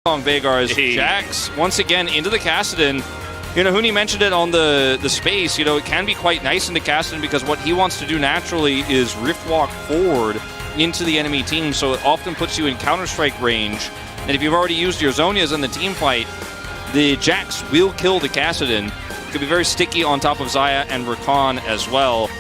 on Veigar is Jax once again into the Kassadin. You know, Huni mentioned it on the space. You know, it can be quite nice into Kassadin because what he wants to do naturally is rift walk forward into the enemy team, so it often puts you in counter-strike range. And if you've already used your Zhonya's in the team fight, the Jax will kill the Kassadin. It could be very sticky on top of Xayah and Rakan as well.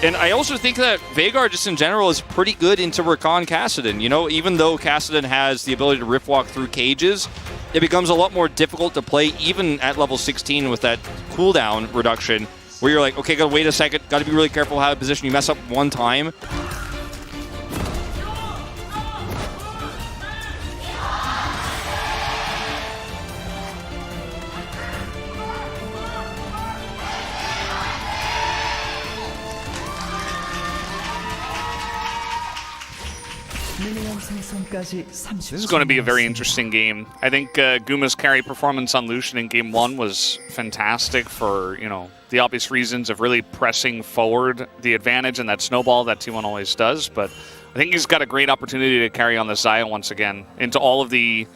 And I also think that Veigar, just in general, is pretty good into Rakan Kassadin. You know, even though Kassadin has the ability to rift walk through cages, it becomes a lot more difficult to play even at level 16 with that cooldown reduction, where you're like, okay, gotta wait a second, gotta be really careful how to position. You mess up one time. This is going to be a very interesting game. I think Guma's carry performance on Lucian in Game 1 was fantastic for, you know, the obvious reasons of really pressing forward the advantage and that snowball that T1 always does. But I think he's got a great opportunity to carry on the Xayah once again into all of the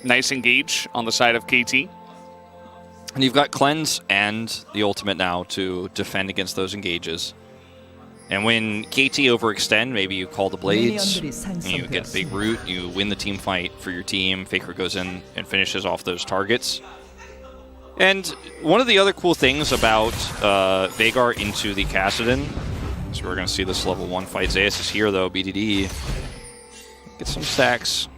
nice engage on the side of KT. And you've got Cleanse and the ultimate now to defend against those engages. And when KT overextend, maybe you call the blades, and you get a big root, you win the team fight for your team, Faker goes in and finishes off those targets. And one of the other cool things about Veigar into the Kassadin, so we're going to see this level 1 fight. Zayas is here though, BDD. Get some stacks.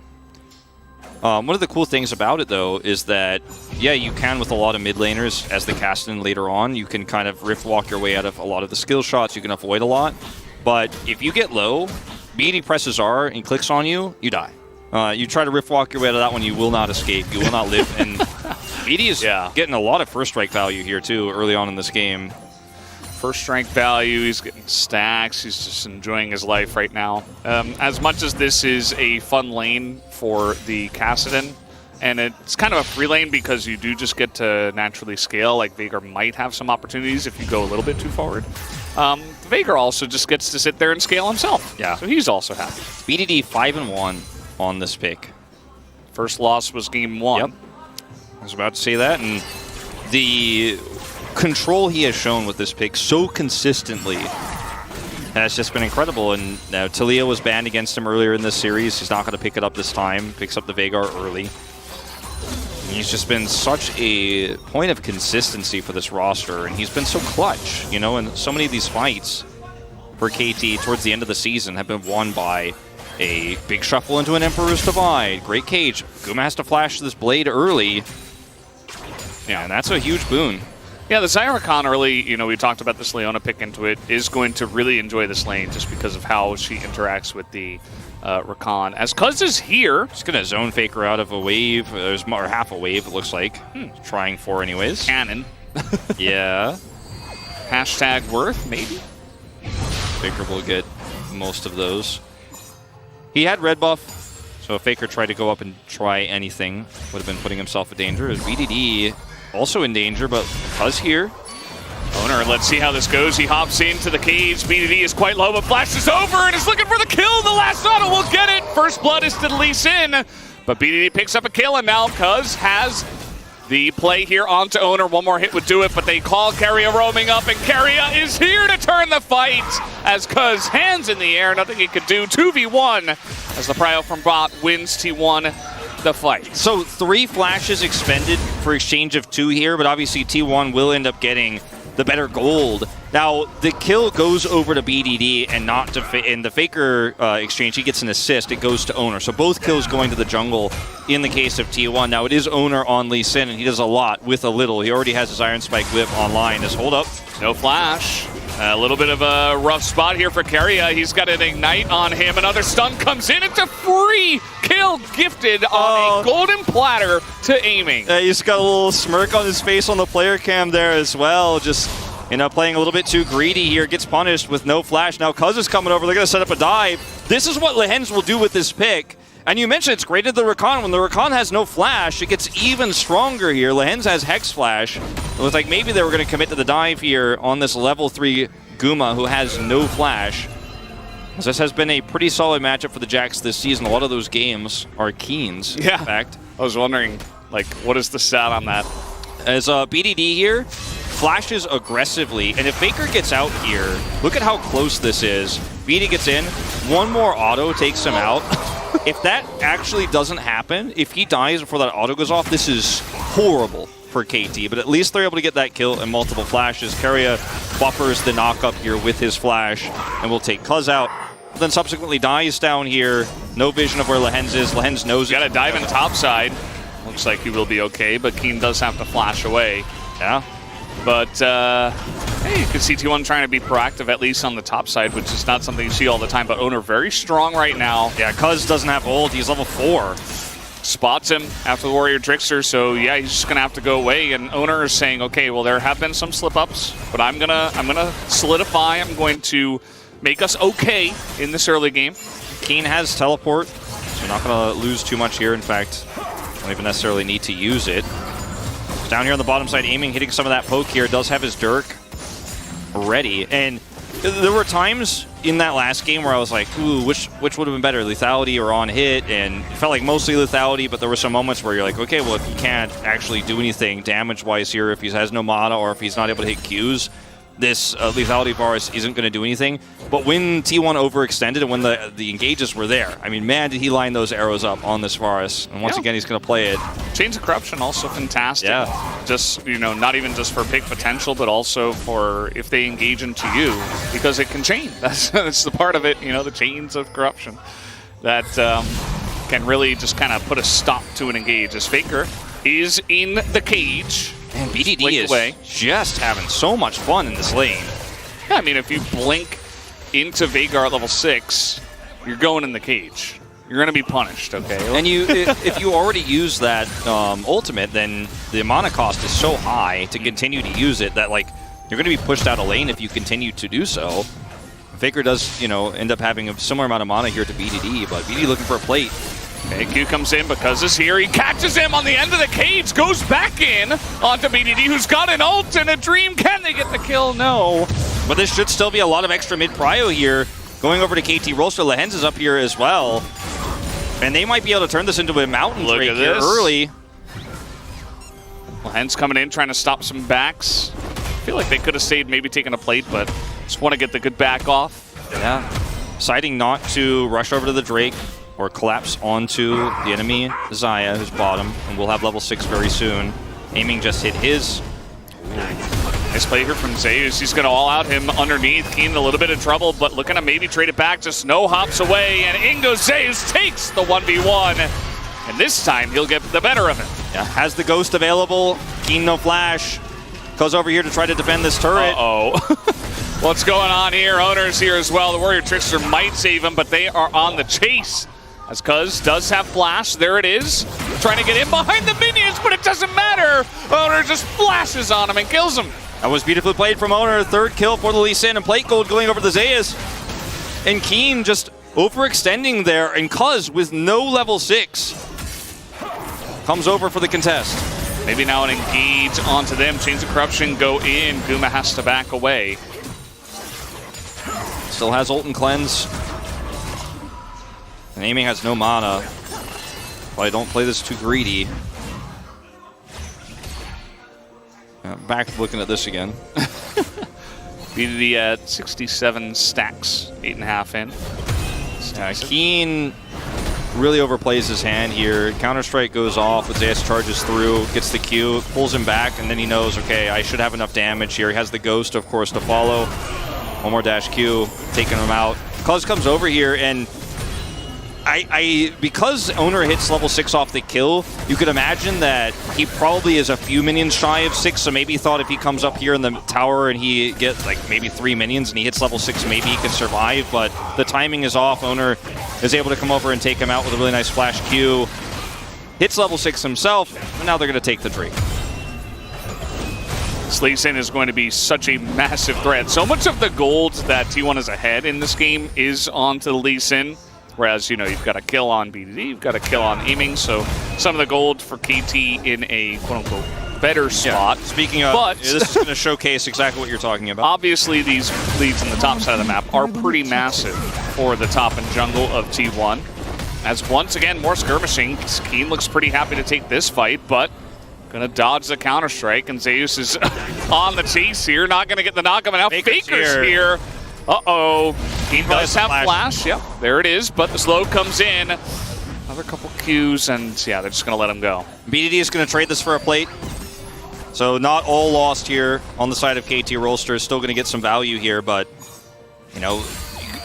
One of the cool things about it, though, is that, yeah, you can, with a lot of mid laners, as the Kassadin later on, you can kind of rift walk your way out of a lot of the skill shots, you can avoid a lot. But if you get low, BD presses R and clicks on you, you die. You try to rift walk your way out of that one, you will not escape, you will not live. And BD is getting a lot of first strike value here, too, early on in this game. First strike value, he's getting stacks, he's just enjoying his life right now. As much as this is a fun lane for the Kassadin, and it's kind of a free lane because you do just get to naturally scale, like Veigar might have some opportunities if you go a little bit too forward. Veigar also just gets to sit there and scale himself, so he's also happy. BDD 5-1 on this pick. First loss was Game 1. Yep, I was about to say that, and the control he has shown with this pick so consistently has just been incredible. And now Talia was banned against him earlier in this series. He's not going to pick it up this time. Picks up the Veigar early. And he's just been such a point of consistency for this roster, and he's been so clutch, you know, and so many of these fights for KT towards the end of the season have been won by a big shuffle into an Emperor's Divide. Great cage. Guma has to flash this blade early. Yeah, and that's a huge boon. Yeah, the Xayah early, you know, we talked about this Leona pick into it, is going to really enjoy this lane just because of how she interacts with the Rakan. As Cuz is here. Just going to zone Faker out of a wave. There's more, half a wave, it looks like. Trying for anyways. Cannon. Yeah. Hashtag worth, maybe? Faker will get most of those. He had red buff, so if Faker tried to go up and try anything, would have been putting himself in danger. As BDD also in danger, but Cuz here. Owner, let's see how this goes. He hops into the cage. BDD is quite low, but flashes over and is looking for the kill. The last auto will get it. First blood is to Lee Sin, but BDD picks up a kill, and now Cuz has the play here onto Owner. One more hit would do it, but they call Keria roaming up, and Keria is here to turn the fight as Cuz hands in the air. Nothing he could do. 2v1 as the Prio from bot wins T1 the fight. So 3 flashes expended for exchange of 2 here, but obviously T1 will end up getting the better gold. Now, the kill goes over to BDD and not to in the Faker exchange. He gets an assist. It goes to Owner. So both kills going to the jungle in the case of T1. Now, it is Owner on Lee Sin, and he does a lot with a little. He already has his Iron Spike whip online. Just hold up. No flash. A little bit of a rough spot here for Keria. He's got an ignite on him. Another stun comes in. It's a free kill gifted on a golden platter to aiming. He's got a little smirk on his face on the player cam there as well. Just, you know, playing a little bit too greedy here. Gets punished with no flash. Now Cuz is coming over. They're going to set up a dive. This is what Lehens will do with this pick. And you mentioned it's great at the Rakan. When the Rakan has no flash, it gets even stronger here. Lehens has Hex Flash. It was like maybe they were going to commit to the dive here on this level 3 Guma, who has no flash. This has been a pretty solid matchup for the Jax this season. A lot of those games are Keens, in fact. I was wondering, like, what is the stat on that? As BDD here flashes aggressively, and if Faker gets out here, look at how close this is. BDD gets in, one more auto takes him out. If that actually doesn't happen, if he dies before that auto goes off, this is horrible for KT, but at least they're able to get that kill and multiple flashes. Keria buffers the knock-up here with his flash, and will take Cuz out. Then subsequently dies down here. No vision of where Lehens is. Lehens knows it. Got to dive in topside. Looks like he will be okay, but Keen does have to flash away. Yeah. But, hey, you can see T1 trying to be proactive, at least on the top side, which is not something you see all the time. But Owner very strong right now. Yeah, Cuz doesn't have ult. He's level 4. Spots him after the Warrior Trickster, so yeah, he's just gonna have to go away. And Owner is saying, okay, well, there have been some slip-ups, but I'm gonna solidify. I'm going to make us okay in this early game. Keen has teleport, so you're not gonna lose too much here. In fact, don't even necessarily need to use it. Down here on the bottom side, aiming, hitting some of that poke here. Does have his Dirk ready. And there were times in that last game where I was like, ooh, which would have been better, lethality or on hit? And it felt like mostly lethality, but there were some moments where you're like, okay, well, if he can't actually do anything damage-wise here, if he has no mana or if he's not able to hit Qs, this lethality bar isn't going to do anything. But when T1 overextended and when the engages were there, I mean, man, did he line those arrows up on this Varus. And once again, he's going to play it. Chains of Corruption also fantastic. Yeah. Just, you know, not even just for pick potential, but also for if they engage into you, because it can chain. That's the part of it, you know, the Chains of Corruption that can really just kind of put a stop to an engage. As Faker is in the cage. And BDD is just having so much fun in this lane. Yeah, I mean, if you blink into Veigar at level 6, you're going in the cage. You're going to be punished, okay? And if you already use that ultimate, then the mana cost is so high to continue to use it that, like, you're going to be pushed out of lane if you continue to do so. Faker does, you know, end up having a similar amount of mana here to BDD, but BDD looking for a plate. Okay, Q comes in because is here. He catches him on the end of the cage, goes back in onto BDD, who's got an ult and a dream. Can they get the kill? No. But this should still be a lot of extra mid-prio here. Going over to KT Rostel, Lehens is up here as well. And they might be able to turn this into a mountain break here early. Lehens coming in, trying to stop some backs. I feel like they could have stayed, maybe taken a plate, but just want to get the good back off. Yeah. Deciding not to rush over to the Drake or collapse onto the enemy Xayah, who's bottom, and we'll have level 6 very soon. Aiming just hit his. Nice play here from Zeus. He's going to all out him underneath. Keen in a little bit of trouble, but looking to maybe trade it back. Just no hops away, and in goes Zeus, takes the 1v1. And this time, he'll get the better of it. Yeah, has the Ghost available. Keen no flash. Goes over here to try to defend this turret. Uh-oh. What's going on here? Owner's here as well. The Warrior Trickster might save him, but they are on the chase. As Cuz does have flash, there it is. Trying to get in behind the minions, but it doesn't matter. Owner just flashes on him and kills him. That was beautifully played from Owner. Third kill for the Lee Sin, and plate gold going over the Zeus. And Keen just overextending there, and Cuz with no level 6 comes over for the contest. Maybe now an engage onto them. Chains of Corruption go in. Guma has to back away. Still has ult and cleanse. And aiming has no mana. Probably don't play this too greedy. Back looking at this again. BDD at 67 stacks, 8.5 in. Keen really overplays his hand here. Counter-Strike goes off, with Zeus charges through, gets the Q, pulls him back, and then he knows, okay, I should have enough damage here. He has the Ghost, of course, to follow. One more dash Q, taking him out. Cuz comes over here, and because Owner hits level 6 off the kill, you could imagine that he probably is a few minions shy of 6, so maybe he thought if he comes up here in the tower and he gets like maybe 3 minions and he hits level 6, maybe he can survive, but the timing is off. Owner is able to come over and take him out with a really nice flash Q. Hits level 6 himself, and now they're going to take the Drake. Lee Sin is going to be such a massive threat. So much of the gold that T1 is ahead in this game is onto Lee Sin. Whereas, you know, you've got a kill on BDD, you've got a kill on aiming, so some of the gold for KT in a quote-unquote better spot. Yeah. Speaking of, this is going to showcase exactly what you're talking about. Obviously, these leads in the top side of the map are pretty massive for the top and jungle of T1. as once again, more skirmishing. Keen looks pretty happy to take this fight, but gonna dodge the counter-strike, and Zeus is on the chase here, not gonna get the knock-up, and now Faker's here. Uh-oh. Keen does have flash. Yep, there it is, but the slow comes in. Another couple Qs, and yeah, they're just gonna let him go. BDD is gonna trade this for a plate. So not all lost here on the side of KT. Rostel is still gonna get some value here, but you know,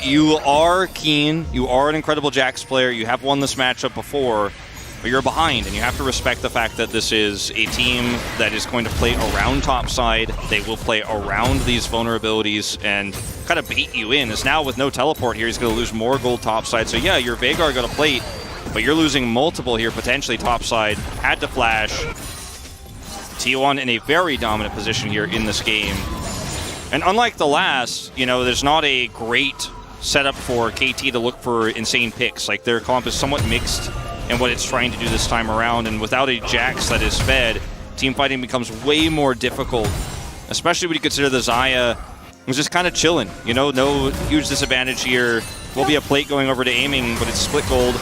you are Keen, you are an incredible Jax player, you have won this matchup before, but you're behind, and you have to respect the fact that this is a team that is going to play around topside. They will play around these vulnerabilities and kind of bait you in. As now with no teleport here, he's going to lose more gold topside. So yeah, your Veigar got a plate, but you're losing multiple here, potentially topside. Had to flash. T1 in a very dominant position here in this game. And unlike the last, you know, there's not a great setup for KT to look for insane picks. Like, their comp is somewhat mixed in what it's trying to do this time around, and without a Jax that is fed, team fighting becomes way more difficult, especially when you consider the Xayah was just kind of chilling. You know, no huge disadvantage here. Will be a plate going over to aiming, but it's split gold.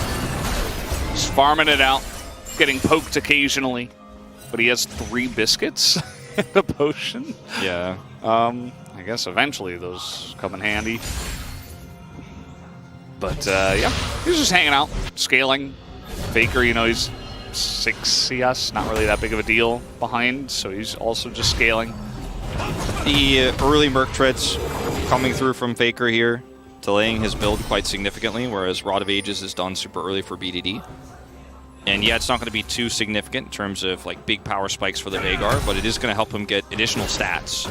Just farming it out, getting poked occasionally, but he has 3 biscuits and a potion. Yeah. I guess eventually those come in handy. But yeah, he's just hanging out, scaling. Faker, you know, he's 6 CS, not really that big of a deal behind, so he's also just scaling. The early Merc treads coming through from Faker here, delaying his build quite significantly, whereas Rod of Ages is done super early for BDD. And yeah, it's not going to be too significant in terms of like big power spikes for the Veigar, but it is going to help him get additional stats,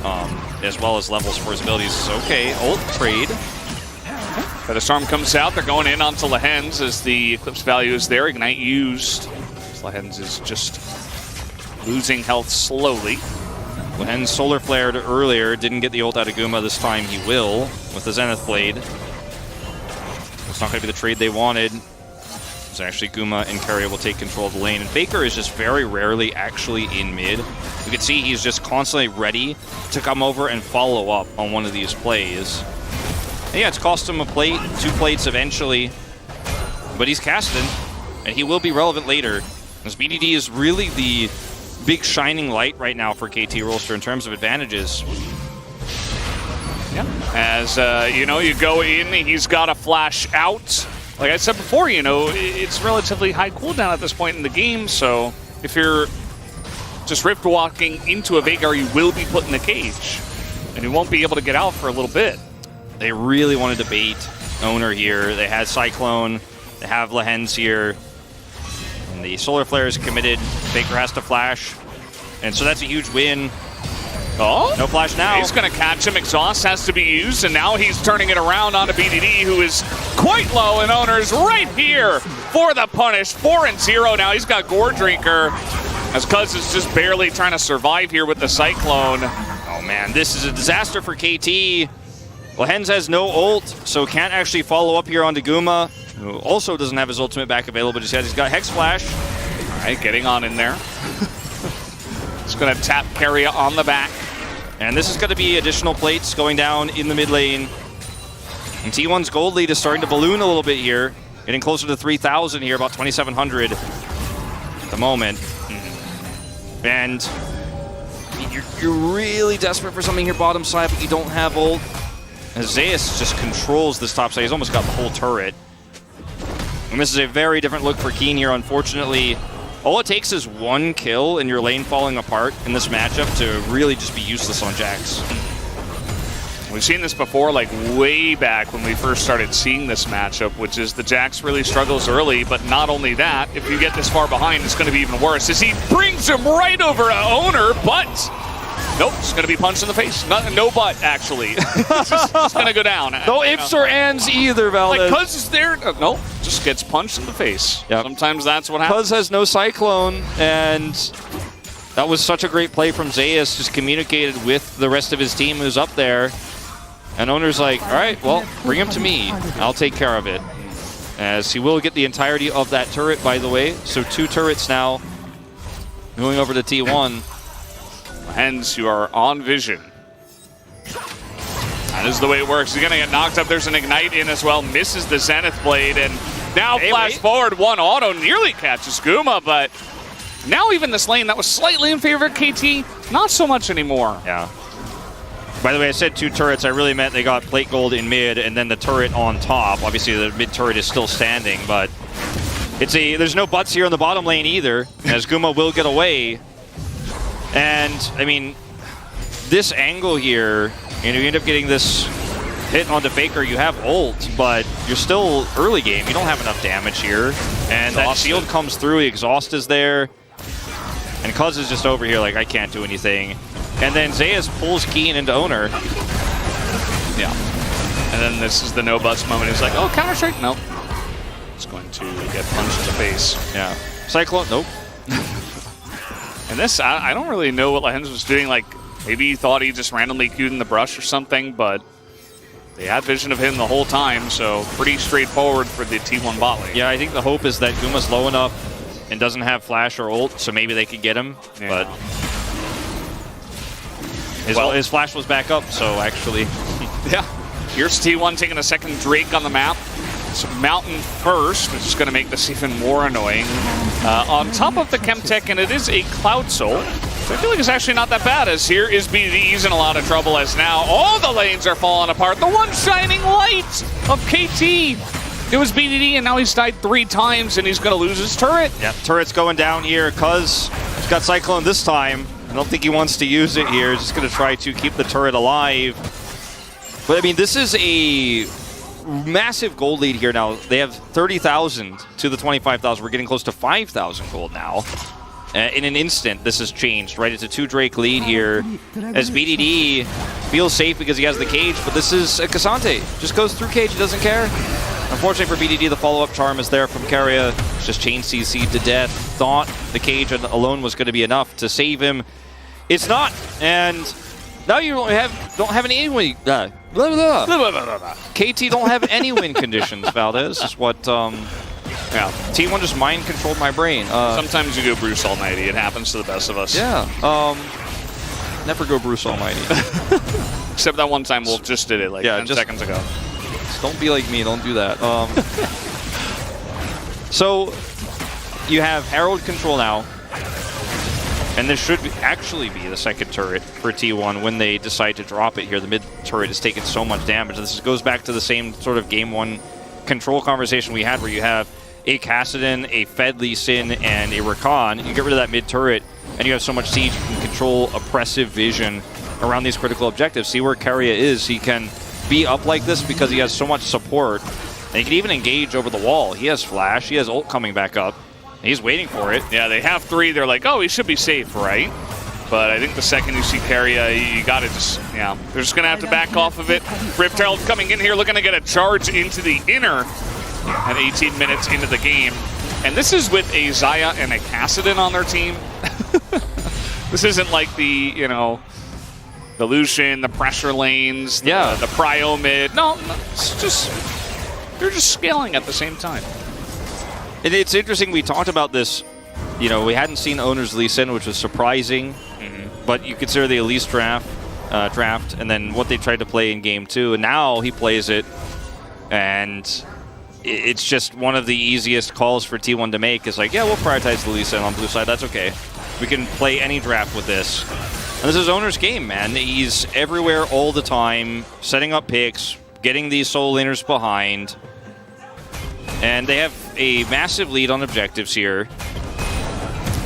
as well as levels for his abilities. So, okay, ult trade. Storm comes out, they're going in onto Lehens as the Eclipse value is there. Ignite used. Lehens is just losing health slowly. Lehens solar flared earlier, didn't get the ult out of Guma. This time he will with the Zenith Blade. It's not going to be the trade they wanted. It's actually Guma and Keria will take control of the lane. And Faker is just very rarely actually in mid. You can see he's just constantly ready to come over and follow up on one of these plays. And yeah, it's cost him a plate, 2 plates eventually, but he's casting, and he will be relevant later. As BDD is really the big shining light right now for KT Rostel in terms of advantages. Yeah, as you know, you go in, he's got a flash out. Like I said before, you know, it's relatively high cooldown at this point in the game, so if you're just rift walking into a Veigar, you will be put in the cage, and you won't be able to get out for a little bit. They really wanted to bait Owner here. They had Cyclone, they have Lehens here, and the Solar Flare is committed. Faker has to flash, and so that's a huge win. Oh, no flash now. He's going to catch him. Exhaust has to be used, and now he's turning it around onto BDD, who is quite low, and Owner's right here for the punish. 4-0 now. He's got Gore Drinker, as Cuz is just barely trying to survive here with the Cyclone. Oh man, this is a disaster for KT. Lehens has no ult, so can't actually follow up here onto Guma, who also doesn't have his ultimate back available just yet. He's got Hex Flash. All right, getting on in there. He's going to tap Keria on the back. And this is going to be additional plates going down in the mid lane. And T1's gold lead is starting to balloon a little bit here. Getting closer to 3,000 here, about 2,700 at the moment. And you're really desperate for something here bottom side, but you don't have ult. As Zeus just controls this top side. He's almost got the whole turret. And this is a very different look for Keen here, unfortunately. All it takes is 1 kill and your lane falling apart in this matchup to really just be useless on Jax. We've seen this before, like way back when we first started seeing this matchup, which is the Jax really struggles early, but not only that, if you get this far behind, it's going to be even worse, as he brings him right over to Owner, but nope, it's going to be punched in the face. No butt, actually. It's just going to go down. No ifs or ands either, Valdez. Like, Cuz is there. Nope, just gets punched in the face. Yep. Sometimes that's what happens. Cuz has no Cyclone, and that was such a great play from Zeus, just communicated with the rest of his team who's up there. And Owner's like, all right, well, bring him to me. I'll take care of it. As he will get the entirety of that turret, by the way. So 2 turrets now going over to T1. Hence, you are on vision. That is the way it works. He's going to get knocked up. There's an Ignite in as well. Misses the Zenith Blade, and Now flash forward, one auto nearly catches Guma, but now even this lane that was slightly in favor of KT, not so much anymore. Yeah. By the way, I said 2 turrets. I really meant they got plate gold in mid and then the turret on top. Obviously, the mid turret is still standing, but there's no buts here in the bottom lane either, as Guma will get away. And, I mean, this angle here, you end up getting this hit onto Faker. You have ult, but you're still early game. You don't have enough damage here. And that shield comes through. The exhaust is there. And Cuz is just over here like, I can't do anything. And then Zayas pulls Keen into Owner. Yeah. And then this is the no bust moment. He's like, oh, Counter-Strike? Nope. It's going to get punched in the face. Yeah. Cyclone? Nope. And this, I don't really know what Lehens was doing. Like, maybe he thought he just randomly queued in the brush or something, but they had vision of him the whole time, so pretty straightforward for the T1 bot lane. Yeah, I think the hope is that Guma's low enough and doesn't have flash or ult, so maybe they could get him, but his flash was back up, so actually. Yeah. Here's T1 taking a second Drake on the map. It's Mountain first, which is going to make this even more annoying. On top of the Chemtech, and it is a Cloud Soul. So I feel like it's actually not that bad, as here is BDD. He's in a lot of trouble, as now all the lanes are falling apart. The one shining light of KT. It was BDD, and now he's died 3 times, and he's going to lose his turret. Yeah, turret's going down here. Cuz he's got Cyclone this time. I don't think he wants to use it here. He's just going to try to keep the turret alive. But, I mean, this is a massive gold lead here now. They have 30,000 to the 25,000. We're getting close to 5,000 gold now. In an instant, this has changed, right? It's a 2 Drake lead here as BDD feels safe because he has the cage, but this is a Cassante. Just goes through cage, he doesn't care. Unfortunately for BDD, the follow-up charm is there from Keria. It's just chain CC'd to death. Thought the cage alone was going to be enough to save him. It's not, and now you don't have any win. KT don't have any win conditions. Valdez is what. Yeah, T1 just mind controlled my brain. Sometimes you go Bruce Almighty. It happens to the best of us. Yeah. Never go Bruce Almighty. Except that one time Wolf just did it like 10 seconds ago. Don't be like me. Don't do that. So you have Herald control now. And this should actually be the second turret for T1 when they decide to drop it here. The mid turret has taken so much damage. This goes back to the same sort of game 1 control conversation we had where you have a Kassadin, a Fed Lee Sin, and a Rakan. You get rid of that mid turret, and you have so much siege, you can control oppressive vision around these critical objectives. See where Keria is. He can be up like this because he has so much support. And he can even engage over the wall. He has flash. He has ult coming back up. He's waiting for it. Yeah, they have 3. They're like, oh, he should be safe, right? But I think the second you see Keria, you got to just, they're just going to have to back off of it. Rift Herald coming in here, looking to get a charge into the inner at 18 minutes into the game. And this is with a Xayah and a Kassadin on their team. This isn't like the, the Lucian, the pressure lanes, the Prio mid. No, it's just, they're just scaling at the same time. It's interesting, we talked about this. We hadn't seen Owner's Lee Sin, which was surprising. But you consider the Elise draft, and then what they tried to play in Game 2, and now he plays it, and it's just one of the easiest calls for T1 to make. Is like, yeah, we'll prioritize the Lee Sin on blue side. That's okay. We can play any draft with this. And this is Owner's game, man. He's everywhere all the time, setting up picks, getting these solo laners behind, and they have a massive lead on objectives here.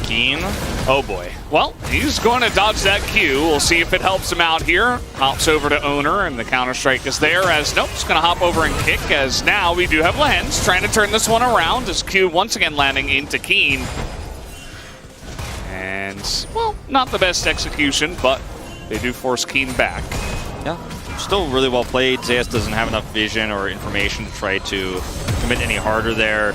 Keen. Oh boy. Well, he's going to dodge that Q. We'll see if it helps him out here. Hops over to Owner, and the Counter-Strike is there as, nope, just going to hop over and kick, as now we do have Lehens trying to turn this one around as Q once again landing into Keen. And, well, not the best execution, but they do force Keen back. Yeah, still really well played. Zayas doesn't have enough vision or information to try to commit any harder there.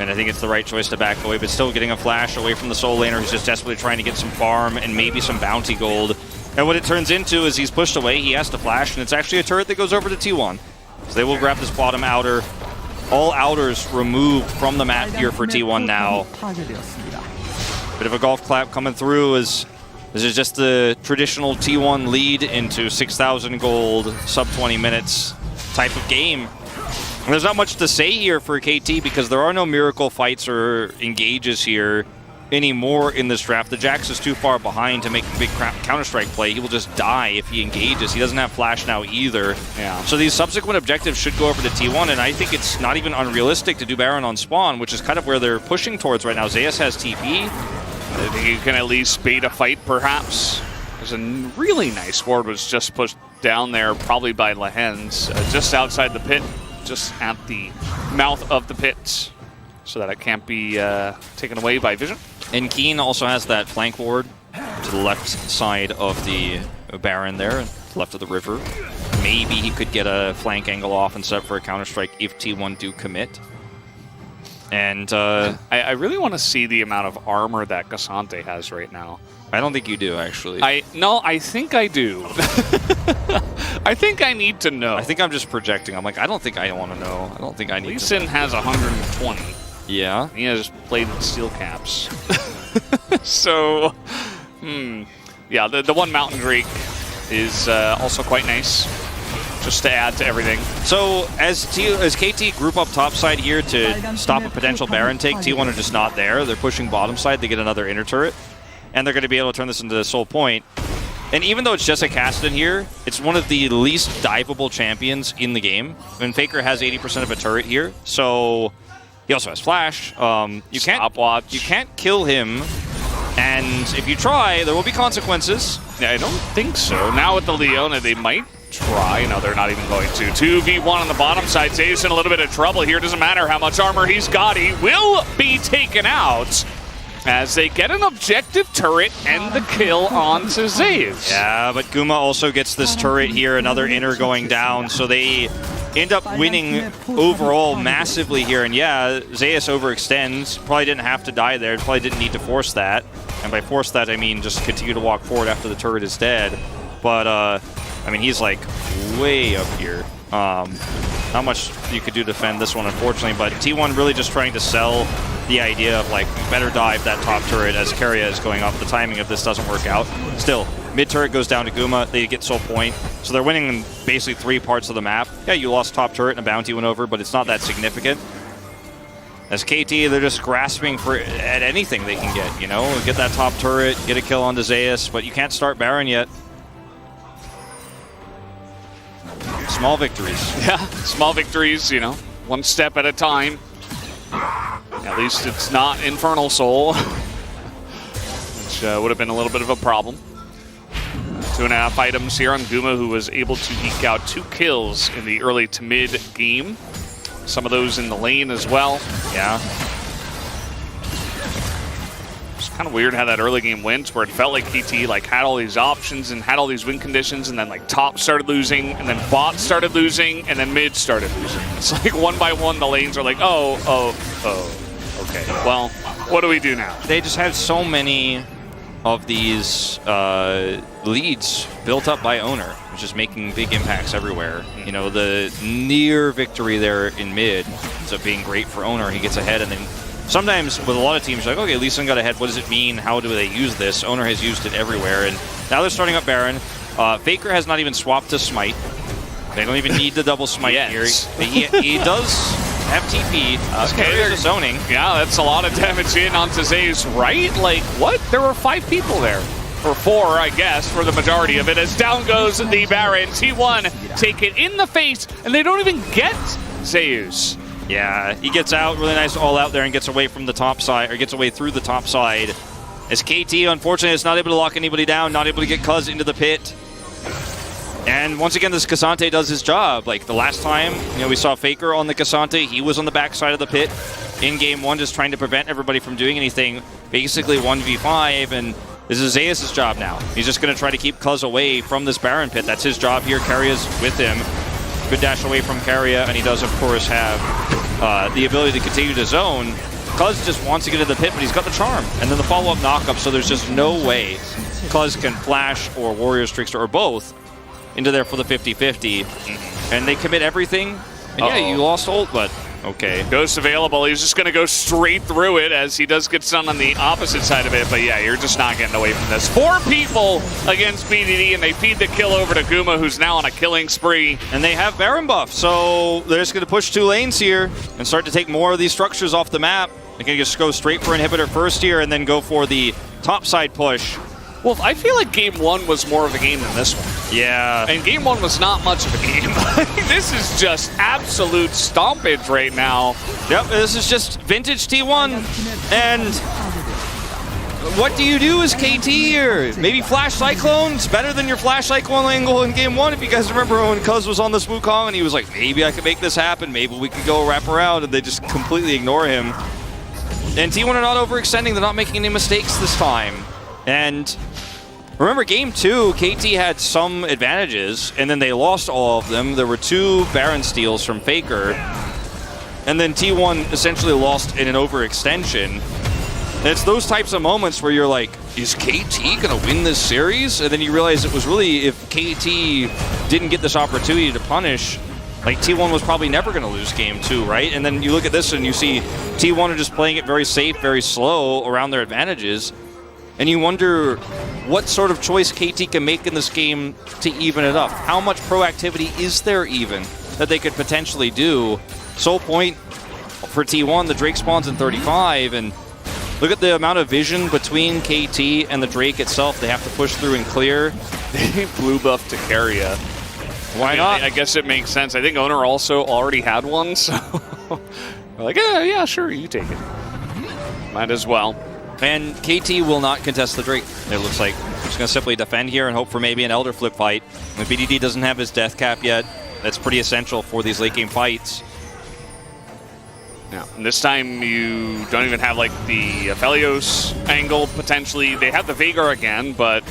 And I think it's the right choice to back away, but still getting a flash away from the solo laner who's just desperately trying to get some farm and maybe some bounty gold. And what it turns into is he's pushed away, he has to flash, and it's actually a turret that goes over to T1. So they will grab this bottom outer. All outers removed from the map here for T1 now. Bit of a golf clap coming through as this is just the traditional T1 lead into 6,000 gold, sub 20 minutes type of game. There's not much to say here for KT because there are no miracle fights or engages here anymore in this draft. The Jax is too far behind to make a big Counter-Strike play. He will just die if he engages. He doesn't have flash now either. Yeah. So these subsequent objectives should go over to T1, and I think it's not even unrealistic to do Baron on spawn, which is kind of where they're pushing towards right now. Zeus has TP. I think you can at least bait a fight, perhaps. There's a really nice ward was just pushed down there, probably by Lehens, just outside the pit, just at the mouth of the pit, so that it can't be taken away by Vision. And Keen also has that flank ward to the left side of the Baron there, left of the river. Maybe he could get a flank angle off and set up for a Counter-Strike if T1 do commit. And I really want to see the amount of armor that Cassante has right now. I don't think you do, actually. No, I think I do. I think I need to know. I think I'm just projecting. I'm like, I don't think I want to know. I don't think I need Lee Sin to know. has 120. Yeah. He has played with steel caps. So, yeah, the one Mountain Drake is also quite nice, just to add to everything. So as KT group up top side here to stop a potential Baron take, T1 are just not there. They're pushing bottom side. They get another inner turret, and they're going to be able to turn this into the Soul Point. And even though it's just a Kassadin here, it's one of the least diveable champions in the game. I mean, Faker has 80% of a turret here, so he also has flash. You can't kill him, and if you try, there will be consequences. Yeah, I don't think so. Now with the Leona, they might try. No, they're not even going to. 2v1 on the bottom side. Zeus in a little bit of trouble here. Doesn't matter how much armor he's got. He will be taken out as they get an objective turret and the kill onto Zeus. Yeah, but Guma also gets this turret here, another inner going down, so they end up winning overall massively here. And yeah, Zeus overextends. Probably didn't have to die there. Probably didn't need to force that. And by force that, I mean just continue to walk forward after the turret is dead. But, I mean, he's like way up here. Not much you could do to defend this one, unfortunately, but T1 really just trying to sell the idea of, like, better dive that top turret as Keria is going up. The timing of this doesn't work out. Still, mid turret goes down to Guma. They get Soul Point. So they're winning in basically 3 parts of the map. Yeah, you lost top turret and a bounty went over, but it's not that significant. As KT, they're just grasping for at anything they can get, you know? Get that top turret, get a kill onto Zeus, but you can't start Baron yet. Small victories. Yeah, small victories, you know, one step at a time. At least it's not Infernal Soul, which would have been a little bit of a problem. 2.5 items here on Guma, who was able to eke out 2 kills in the early to mid game. Some of those in the lane as well. Yeah. It's kind of weird how that early game went, where it felt like KT like had all these options and had all these win conditions, and then like top started losing, and then bot started losing, and then mid started losing. It's like one by one the lanes are like, oh, okay. Well, what do we do now? They just had so many of these leads built up by Owner, which is making big impacts everywhere. You know, the near victory there in mid ends up being great for Owner. He gets ahead, and then sometimes with a lot of teams, like, okay, Lee Sin got ahead. What does it mean? How do they use this? Owner has used it everywhere, and now they're starting up Baron. Faker has not even swapped to Smite. They don't even need the double Smite here. He does have TP. Okay, they're zoning. Yeah, that's a lot of damage in onto Zeus, right? Like, what? There were 5 people there. Or 4, I guess, for the majority of it. As down goes the Baron. T1 take it in the face, and they don't even get Zeus. Yeah, he gets out, really nice all out there, and gets away from the top side, or gets away through the top side. As KT, unfortunately, is not able to lock anybody down, not able to get Cuz into the pit. And once again, this Cassante does his job. Like the last time, you know, we saw Faker on the Cassante. He was on the backside of the pit in game 1, just trying to prevent everybody from doing anything. Basically 1v5, and this is Zeus' job now. He's just going to try to keep Cuz away from this Baron pit. That's his job here. Keria's with him. Good dash away from Keria, and he does, of course, have the ability to continue to zone. Cuz just wants to get in the pit, but he's got the charm. And then the follow-up knock-up, so there's just no way Cuz can flash or Warriors Trickster or both into there for the 50-50. And they commit everything. And yeah, you lost ult, but Okay. Ghost available. He's just going to go straight through it as he does get stunned on the opposite side of it. But yeah, you're just not getting away from this. 4 people against BDD, and they feed the kill over to Guma, who's now on a killing spree. And they have Baron buff, so they're just going to push 2 lanes here and start to take more of these structures off the map. They can just go straight for Inhibitor first here and then go for the top side push. Well, I feel like game 1 was more of a game than this one. Yeah. And game 1 was not much of a game. This is just absolute stompage right now. Yep, this is just vintage T1. And what do you do as KT here? Maybe Flash Cyclone's better than your Flash Cyclone angle in game 1. If you guys remember when Cuz was on this Wukong and he was like, maybe I could make this happen. Maybe we could go wrap around, and they just completely ignore him. And T1 are not overextending. They're not making any mistakes this time. And remember, game 2, KT had some advantages, and then they lost all of them. There were 2 Baron steals from Faker, and then T1 essentially lost in an overextension. And it's those types of moments where you're like, is KT going to win this series? And then you realize it was really, if KT didn't get this opportunity to punish, like T1 was probably never going to lose game 2, right? And then you look at this and you see T1 are just playing it very safe, very slow around their advantages. And you wonder what sort of choice KT can make in this game to even it up. How much proactivity is there even that they could potentially do? Soul point for T1, the Drake spawns in 35, and look at the amount of vision between KT and the Drake itself. They have to push through and clear. They blue buff to Caria. Why not? I guess it makes sense. I think Owner also already had one, so we're like, yeah, sure, you take it. Might as well. And KT will not contest the Drake, it looks like. Just going to simply defend here and hope for maybe an Elder Flip fight. When BDD doesn't have his death cap yet, that's pretty essential for these late game fights. Yeah, and this time you don't even have like the Aphelios angle potentially. They have the Veigar again, but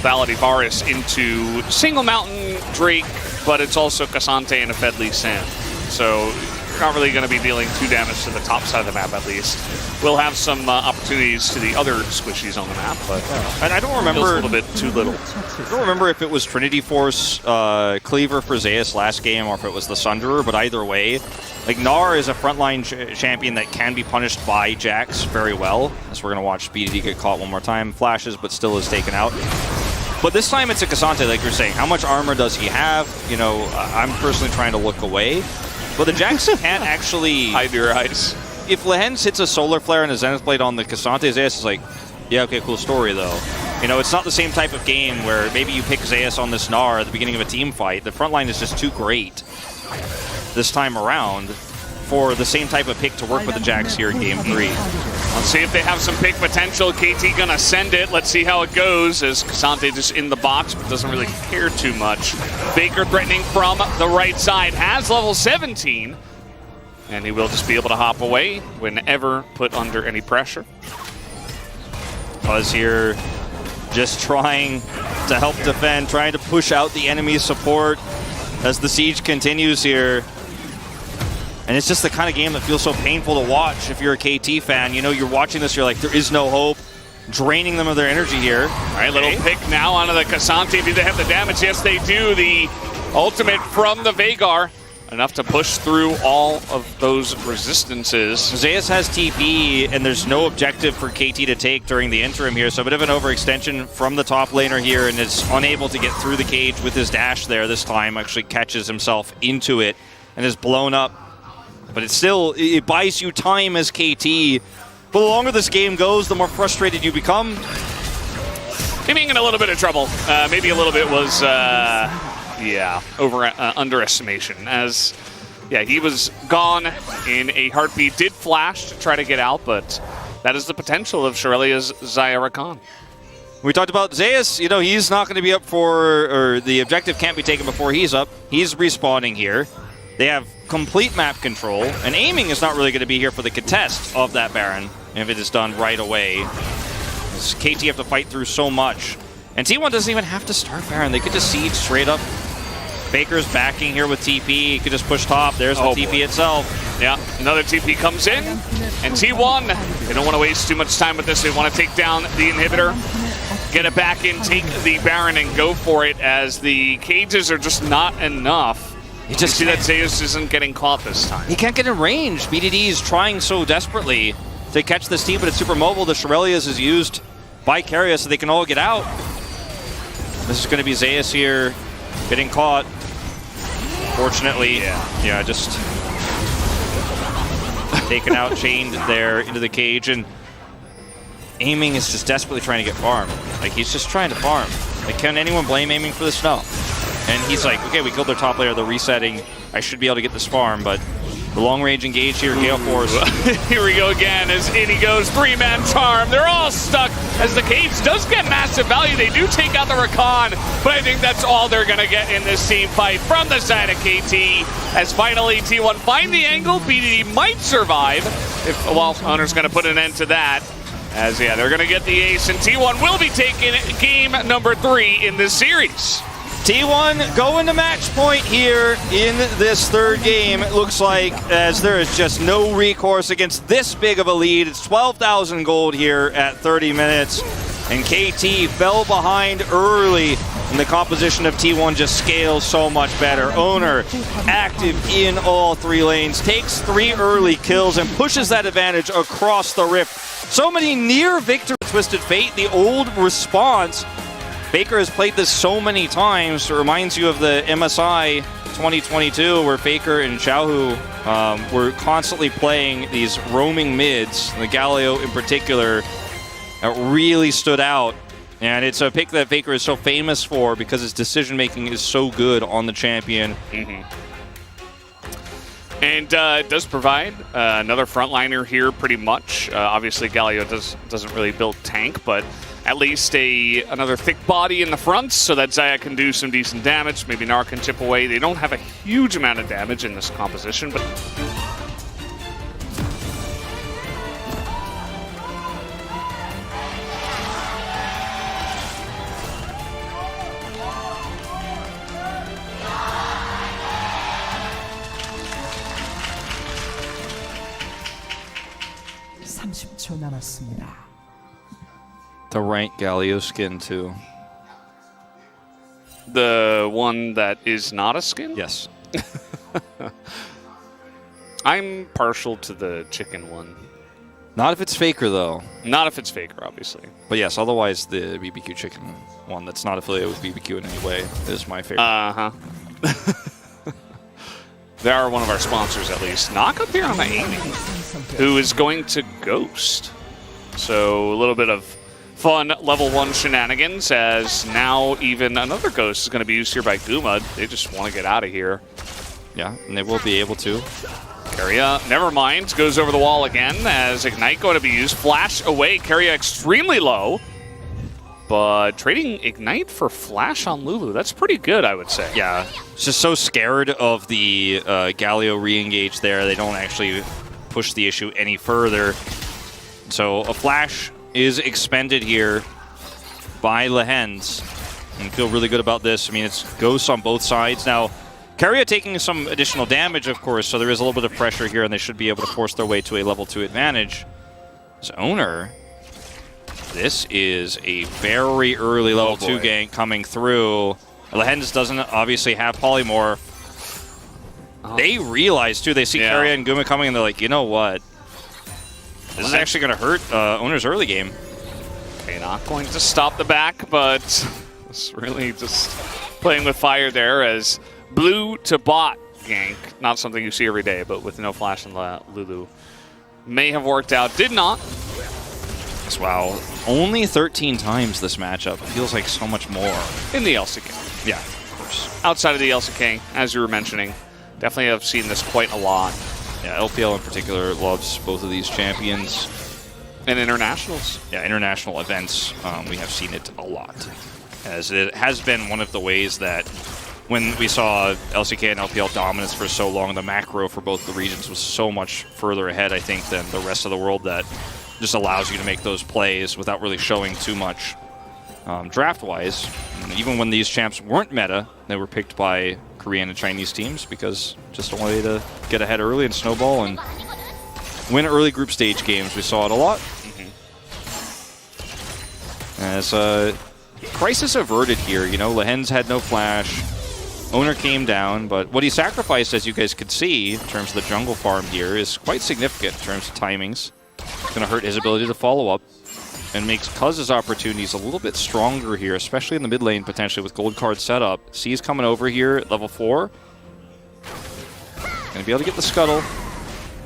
Validity Varus into single mountain Drake, but it's also Cassante and a Fedley Sam. So you're not really going to be dealing 2 damage to the top side of the map at least. We'll have some opportunities to the other squishies on the map, but and I don't remember, feels a little bit too little. I don't remember if it was Trinity Force Cleaver for Zeus last game or if it was the Sunderer, but either way, like Gnar is a frontline champion that can be punished by Jax very well, as we're going to watch BDD get caught one more time. Flashes, but still is taken out. But this time it's a Cassante, like you're saying. How much armor does he have? You know, I'm personally trying to look away. But the Jax can't actually hide your eyes. If Lehens hits a Solar Flare and a Zenith Blade on the Cassante, Zeus is like, yeah, okay, cool story, though. You know, it's not the same type of game where maybe you pick Zeus on this Gnar at the beginning of a team fight. The front line is just too great this time around for the same type of pick to work with the Jax here in Game 3. Let's see if they have some pick potential. KT gonna send it. Let's see how it goes as Cassante just in the box, but doesn't really care too much. Faker threatening from the right side, has level 17. And he will just be able to hop away whenever put under any pressure. Buzz here just trying to help defend, trying to push out the enemy's support as the siege continues here. And it's just the kind of game that feels so painful to watch if you're a KT fan. You know, you're watching this, you're like, there is no hope. Draining them of their energy here. All right, little pick now onto the Cassante. Do they have the damage? Yes, they do. The ultimate from the Veigar. Enough to push through all of those resistances. Zeus has TP, and there's no objective for KT to take during the interim here, so a bit of an overextension from the top laner here, and is unable to get through the cage with his dash there this time. Actually catches himself into it and is blown up. But it's still, it buys you time as KT. But the longer this game goes, the more frustrated you become. Being in a little bit of trouble. Maybe a little bit was... yeah, underestimation, as he was gone in a heartbeat. Did flash to try to get out, but that is the potential of Shurelia's Zyra Khan. We talked about Zeus. You know, he's not going to be up for, or the objective can't be taken before he's up. He's respawning here. They have complete map control, and aiming is not really going to be here for the contest of that Baron if it is done right away. As KT have to fight through so much. And T1 doesn't even have to start Baron. They could just siege straight up. Baker's backing here with TP. He could just push top. There's the TP itself. Yeah, another TP comes in. And T1, they don't want to waste too much time with this. They want to take down the inhibitor, get it back in, take the Baron, and go for it, as the cages are just not enough You just see that Zeus isn't getting caught this time. He can't get in range. BDD is trying so desperately to catch this team, but it's super mobile. The Shurelias is used by Keria so they can all get out. This is going to be Zeus here getting caught. Fortunately, yeah, just taken out, chained there into the cage, and Aiming is just desperately trying to get farm. Like, he's just trying to farm. Like, can anyone blame Aiming for this? No. And he's like, okay, we killed their top layer, they're resetting. I should be able to get this farm, but the long-range engage here, Gale Force. Here we go again as in he goes, 3-man charm. They're all stuck as the cage does get massive value. They do take out the Rakan, but I think that's all they're going to get in this team fight from the side of KT. As finally T1 find the angle, BDD might survive. Well, Owner's going to put an end to that. As, yeah, they're going to get the ace, and T1 will be taking game number 3 in this series. T1 going to match point here in this third game, it looks like, as there is just no recourse against this big of a lead. It's 12,000 gold here at 30 minutes, and KT fell behind early, and the composition of T1 just scales so much better. Owner, active in all 3 lanes, takes 3 early kills and pushes that advantage across the rift. So many near victory. Twisted Fate, the old response. Faker has played this so many times. It reminds you of the MSI 2022 where Faker and Xiaohu were constantly playing these roaming mids. The Galio in particular really stood out. And it's a pick that Faker is so famous for because his decision-making is so good on the champion. And it does provide another frontliner here pretty much. Obviously, Galio doesn't really build tank, but at least another thick body in the front so that Xayah can do some decent damage. Maybe Gnar can chip away. They don't have a huge amount of damage in this composition, but... The right Galio skin, too. The one that is not a skin? Yes. I'm partial to the chicken one. Not if it's Faker, though. Not if it's Faker, obviously. But yes, otherwise the BBQ chicken one that's not affiliated with BBQ in any way is my favorite. Uh-huh. They are one of our sponsors, at least. Knock up here on the Aiming, who is going to Ghost. So a little bit of fun level 1 shenanigans, as now even another Ghost is going to be used here by Guma. They just want to get out of here. Yeah, and they will be able to. Keria, never mind, goes over the wall again as Ignite going to be used. Flash away, Keria extremely low. But trading Ignite for Flash on Lulu, that's pretty good, I would say. Yeah, it's just so scared of the Galio re-engage there. They don't actually push the issue any further. So a Flash is expended here by Lehens. And feel really good about this. I mean, it's ghosts on both sides. Now, Keria taking some additional damage, of course, so there is a little bit of pressure here, and they should be able to force their way to a level 2 advantage. As Owner, this is a very early level 2 gank coming through. Lehens doesn't obviously have Polymorph. They realize, too, they see Keria and Guma coming, and they're like, you know what? This is actually going to hurt Owner's early game. Okay, not going to stop the back, but it's really just playing with fire there as blue to bot gank. Not something you see every day, but with no Flash and Lulu. May have worked out. Did not. Wow. Only 13 times this matchup. Feels like so much more. In the LCK. Yeah, of course. Outside of the LCK, as you were mentioning. Definitely have seen this quite a lot. Yeah, LPL in particular loves both of these champions. And internationals. Yeah, international events, we have seen it a lot. As it has been one of the ways that when we saw LCK and LPL dominance for so long, the macro for both the regions was so much further ahead, I think, than the rest of the world that just allows you to make those plays without really showing too much draft-wise. Even when these champs weren't meta, they were picked by Korean and Chinese teams because just a way to get ahead early and snowball and win early group stage games. We saw it a lot. As crisis averted here, you know, Lehens had no Flash. Owner came down, but what he sacrificed, as you guys could see, in terms of the jungle farm here, is quite significant in terms of timings. It's going to hurt his ability to follow up, and makes Cuz's opportunities a little bit stronger here, especially in the mid lane, potentially with gold card setup. C's coming over here at level 4. Going to be able to get the scuttle.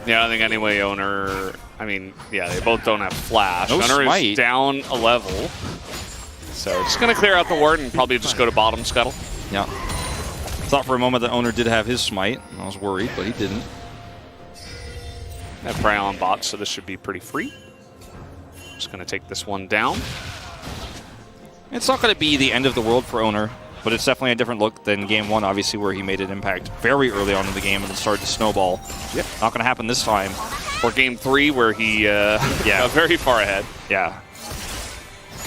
Yeah, I think anyway, Owner, I mean, yeah, they both don't have flash. No Owner smite. is down a level. So just going to clear out the ward and probably just go to bottom scuttle. Yeah. Thought for a moment that Owner did have his smite. I was worried, but he didn't. I have Prey on bot, so this should be pretty free. Just going to take this one down. It's not going to be the end of the world for Owner, but it's definitely a different look than Game 1, obviously, where he made an impact very early on in the game and then started to snowball. Yep. Not going to happen this time. Or Game 3, where he got very far ahead. Yeah.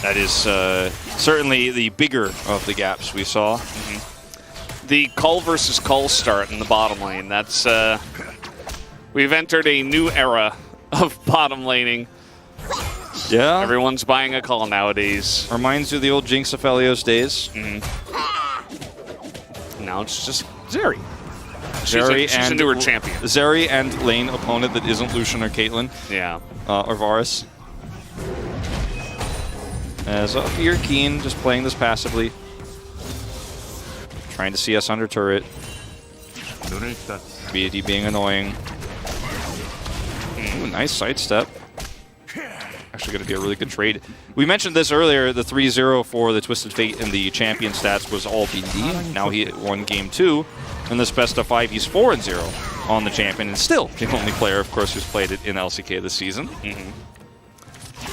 That is certainly the bigger of the gaps we saw. The Cull versus Cull start in the bottom lane. That's we've entered a new era of bottom laning. Yeah. Everyone's buying a Cull nowadays. Reminds you of the old Jinx Aphelios days. Now it's just Zeri. Zeri she's a newer champion. Zeri and lane opponent that isn't Lucian or Caitlyn. Yeah. Or Varus. As up here, Keen just playing this passively. Trying to see us under turret. BD being annoying. Ooh, nice sidestep. Actually going to be a really good trade. We mentioned this earlier, the 3-0 for the Twisted Fate in the champion stats was all BD. Now he won game 2. In this best of 5, he's 4-0 on the champion, and still the only player, of course, who's played it in LCK this season.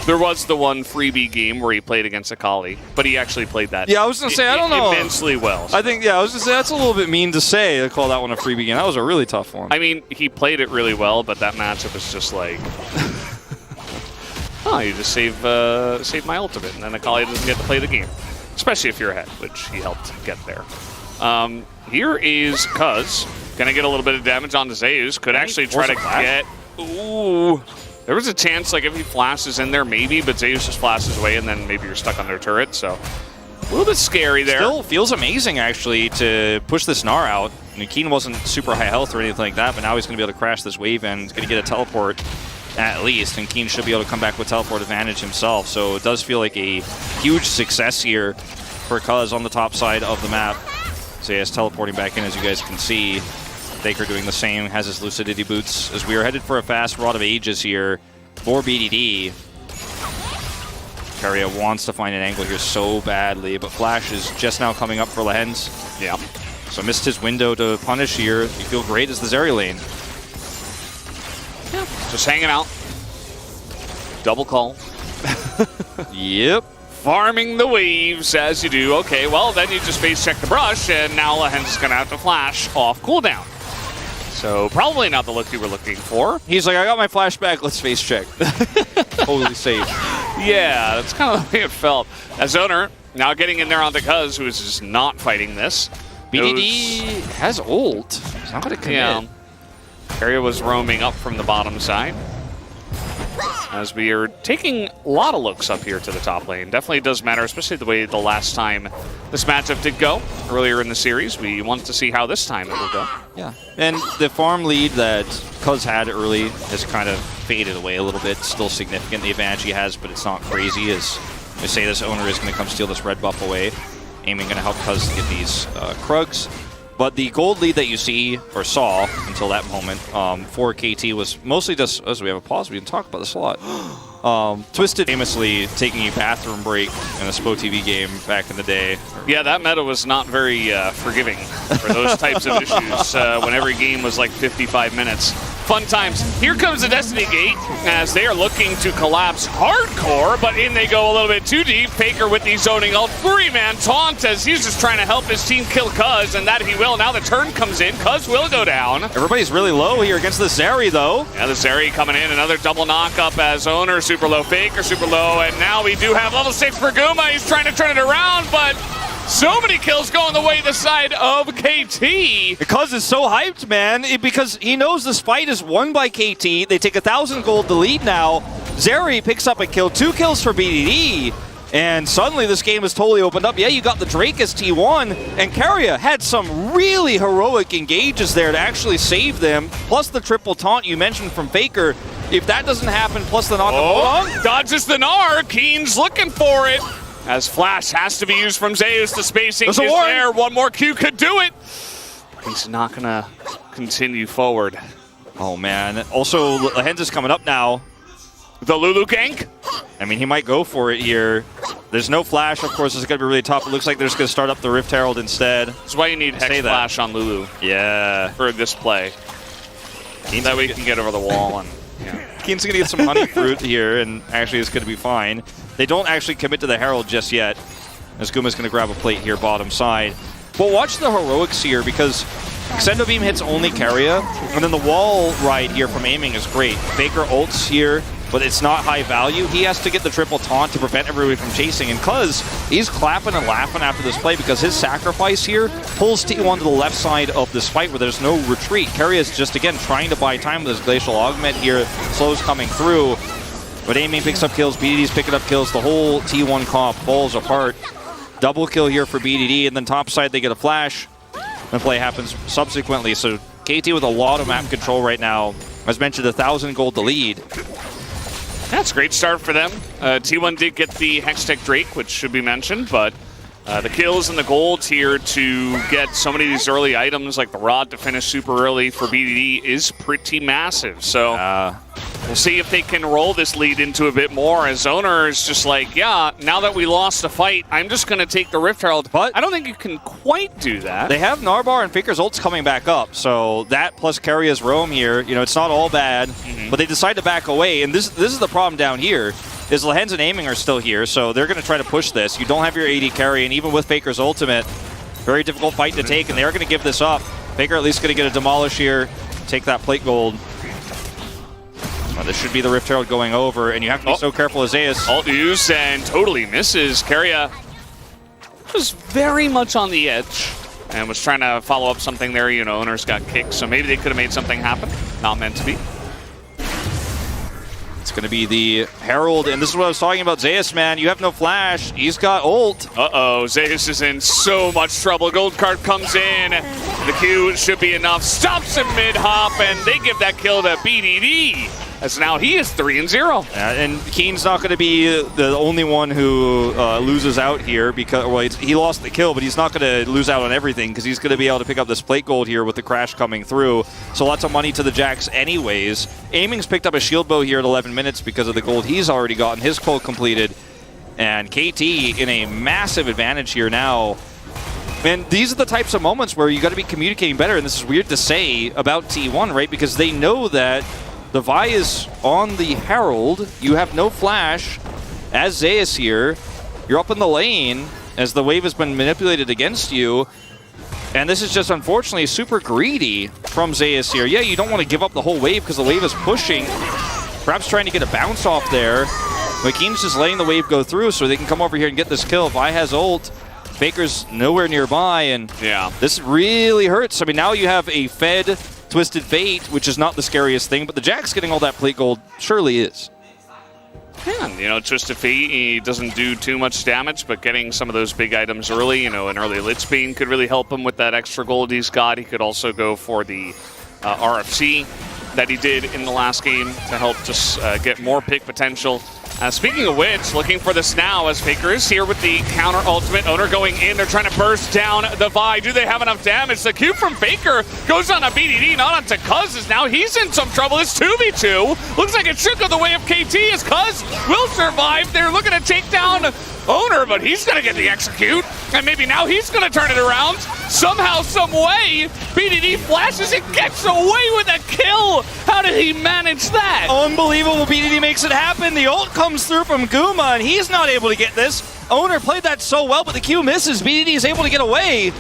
There was the one freebie game where he played against Akali, but he actually played that. Yeah, I was going to say, I don't know. Immensely well. I think, yeah, I was going to say, that's a little bit mean to say, to call that one a freebie game. That was a really tough one. I mean, he played it really well, but that matchup was just like, oh, you just save my ultimate, and then Akali doesn't get to play the game. Especially if you're ahead, which he helped get there. Here is Cuz. Gonna get a little bit of damage onto Zeus. Could actually try to get... Ooh. There was a chance, like, if he flashes in there, maybe, but Zeus just flashes away, and then maybe you're stuck on their turret, so... A little bit scary there. Still feels amazing, actually, to push this Gnar out. I mean, Keen wasn't super high health or anything like that, but now he's going to be able to crash this wave and he's going to get a teleport at least, and Keen should be able to come back with teleport advantage himself. So it does feel like a huge success here for Cuz on the top side of the map. So he has teleporting back in, as you guys can see. Baker doing the same, has his Lucidity boots. As we are headed for a fast Rod of Ages here for BDD. Keria wants to find an angle here so badly, but Flash is just now coming up for Lehens. Yeah. So missed his window to punish here. You feel great as the Zeri lane. Yeah. Just hanging out. Double call. Yep. Farming the waves as you do. Okay, well, then you just face check the brush, and now Lehens is going to have to flash off cooldown. So probably not the look you were looking for. He's like, I got my flashback, let's face check. Totally safe. Yeah, that's kind of the way it felt. As Owner, now getting in there on the Cuz, who is just not fighting this. BDD has ult. He's not going to commit. Yeah. Keria was roaming up from the bottom side. As we are taking a lot of looks up here to the top lane. Definitely does matter, especially the way the last time this matchup did go earlier in the series. We want to see how this time it will go. Yeah, and the farm lead that Cuz had early has kind of faded away a little bit. Still significant, the advantage he has, but it's not crazy. As I say, this Owner is going to come steal this red buff away. Aiming going to help Cuz to get these Krugs. But the gold lead that you see, or saw, until that moment, for KT was mostly just, as we have a pause, we can talk about this a lot. Twisted famously taking a bathroom break in a SPO TV game back in the day. Yeah, that meta was not very forgiving for those types of issues when every game was like 55 minutes. Fun times. Here comes the Destiny Gate as they are looking to collapse hardcore, but in they go a little bit too deep. Faker with the zoning ult. Man taunt as he's just trying to help his team kill Cuz, and that he will. Now the turn comes in. Cuz will go down. Everybody's really low here against the Zeri, though. Yeah, the Zeri coming in. Another double knock up as Owner. Super low. Faker super low. And now we do have level 6 for Guma. He's trying to turn it around, but so many kills going the way the side of KT. Because it's so hyped, man. Because he knows this fight is won by KT. They take 1,000 gold to lead now. Zeri picks up a kill. 2 kills for BDD. And suddenly this game is totally opened up. Yeah, you got the Drake as T1, and Keria had some really heroic engages there to actually save them, plus the triple taunt you mentioned from Faker. If that doesn't happen, plus the knock dodges the Gnar. Keen's looking for it. As Flash has to be used from Zeus. The spacing is there. One more Q could do it. He's not going to continue forward. Oh, man. Also, Lahenza's coming up now. The Lulu gank? I mean, he might go for it here. There's no flash, of course. It's going to be really tough. It looks like they're just going to start up the Rift Herald instead. That's why you need Hex Flash on Lulu. Yeah. For this play. That way you can get over the wall. And Keen's going to get some honey fruit here, and actually it's going to be fine. They don't actually commit to the Herald just yet, as Guma's going to grab a plate here bottom side. But watch the heroics here, because Extendo Beam hits only Keria, and then the wall ride here from aiming is great. Faker ults here, but it's not high value. He has to get the triple taunt to prevent everybody from chasing, and cuz he's clapping and laughing after this play because his sacrifice here pulls T1 to the left side of this fight where there's no retreat. Keria is just, again, trying to buy time with his Glacial Augment here. Slow's coming through, but aiming picks up kills, BDD's picking up kills. The whole T1 comp falls apart. Double kill here for BDD, and then top side they get a flash. The play happens subsequently, so KT with a lot of map control right now. As mentioned, 1,000 gold to lead. That's a great start for them. T1 did get the Hextech Drake, which should be mentioned, but the kills and the golds here to get so many of these early items, like the Rod to finish super early for BDD, is pretty massive. So we'll see if they can roll this lead into a bit more, as Owner is just like, yeah, now that we lost a fight, I'm just going to take the Rift Herald. But I don't think you can quite do that. They have Narbar and Faker's ults coming back up, so that plus Keria's roam here, you know, it's not all bad, but they decide to back away, and this is the problem down here, is Lahenza and aiming are still here, so they're going to try to push this. You don't have your AD carry, and even with Faker's ultimate, very difficult fight to take, and they're going to give this up. Faker at least going to get a demolish here, take that plate gold. This should be the Rift Herald going over, and you have to be so careful as Zeus. Alt use and totally misses. Keria was very much on the edge and was trying to follow up something there. You know, Owners got kicked, so maybe they could have made something happen. Not meant to be. It's going to be the Herald, and this is what I was talking about. Zeus, man, you have no flash. He's got ult. Uh-oh, Zeus is in so much trouble. Gold card comes in. The Q should be enough. Stops him mid-hop, and they give that kill to BDD. As now he is 3-0. And Keen's not going to be the only one who loses out here, because well, he lost the kill, but he's not going to lose out on everything because he's going to be able to pick up this plate gold here with the crash coming through. So lots of money to the Jacks anyways. Aiming's picked up a shield bow here at 11 minutes because of the gold he's already gotten. His quote completed. And KT in a massive advantage here now. And these are the types of moments where you got to be communicating better, and this is weird to say about T1, right? Because they know that the Vi is on the Herald. You have no flash as Zeus here. You're up in the lane as the wave has been manipulated against you. And this is just unfortunately super greedy from Zeus here. Yeah, you don't want to give up the whole wave because the wave is pushing. Perhaps trying to get a bounce off there. McKean's just letting the wave go through so they can come over here and get this kill. Vi has ult. Faker's nowhere nearby, and this really hurts. I mean, now you have a fed Twisted Fate, which is not the scariest thing, but the Jack's getting all that plate gold surely is. Yeah, you know, Twisted Fate, he doesn't do too much damage, but getting some of those big items early, you know, an early Lit Speed could really help him with that extra gold he's got. He could also go for the RFC that he did in the last game to help just get more pick potential. Speaking of which, looking for this now as Faker is here with the counter ultimate. Owner going in, they're trying to burst down the Vi. Do they have enough damage? The Q from Faker goes on a BDD, not onto Cuz, as now he's in some trouble. It's 2v2. Looks like it should go the way of KT as Cuz will survive. They're looking to take down Owner, but he's going to get the execute. And maybe now he's going to turn it around. Somehow, some way, BDD flashes and gets away with a kill. How did he manage that? Unbelievable. BDD makes it happen. The ult comes through from Guma, and he's not able to get this. Owner played that so well, but the Q misses. BDD is able to get away.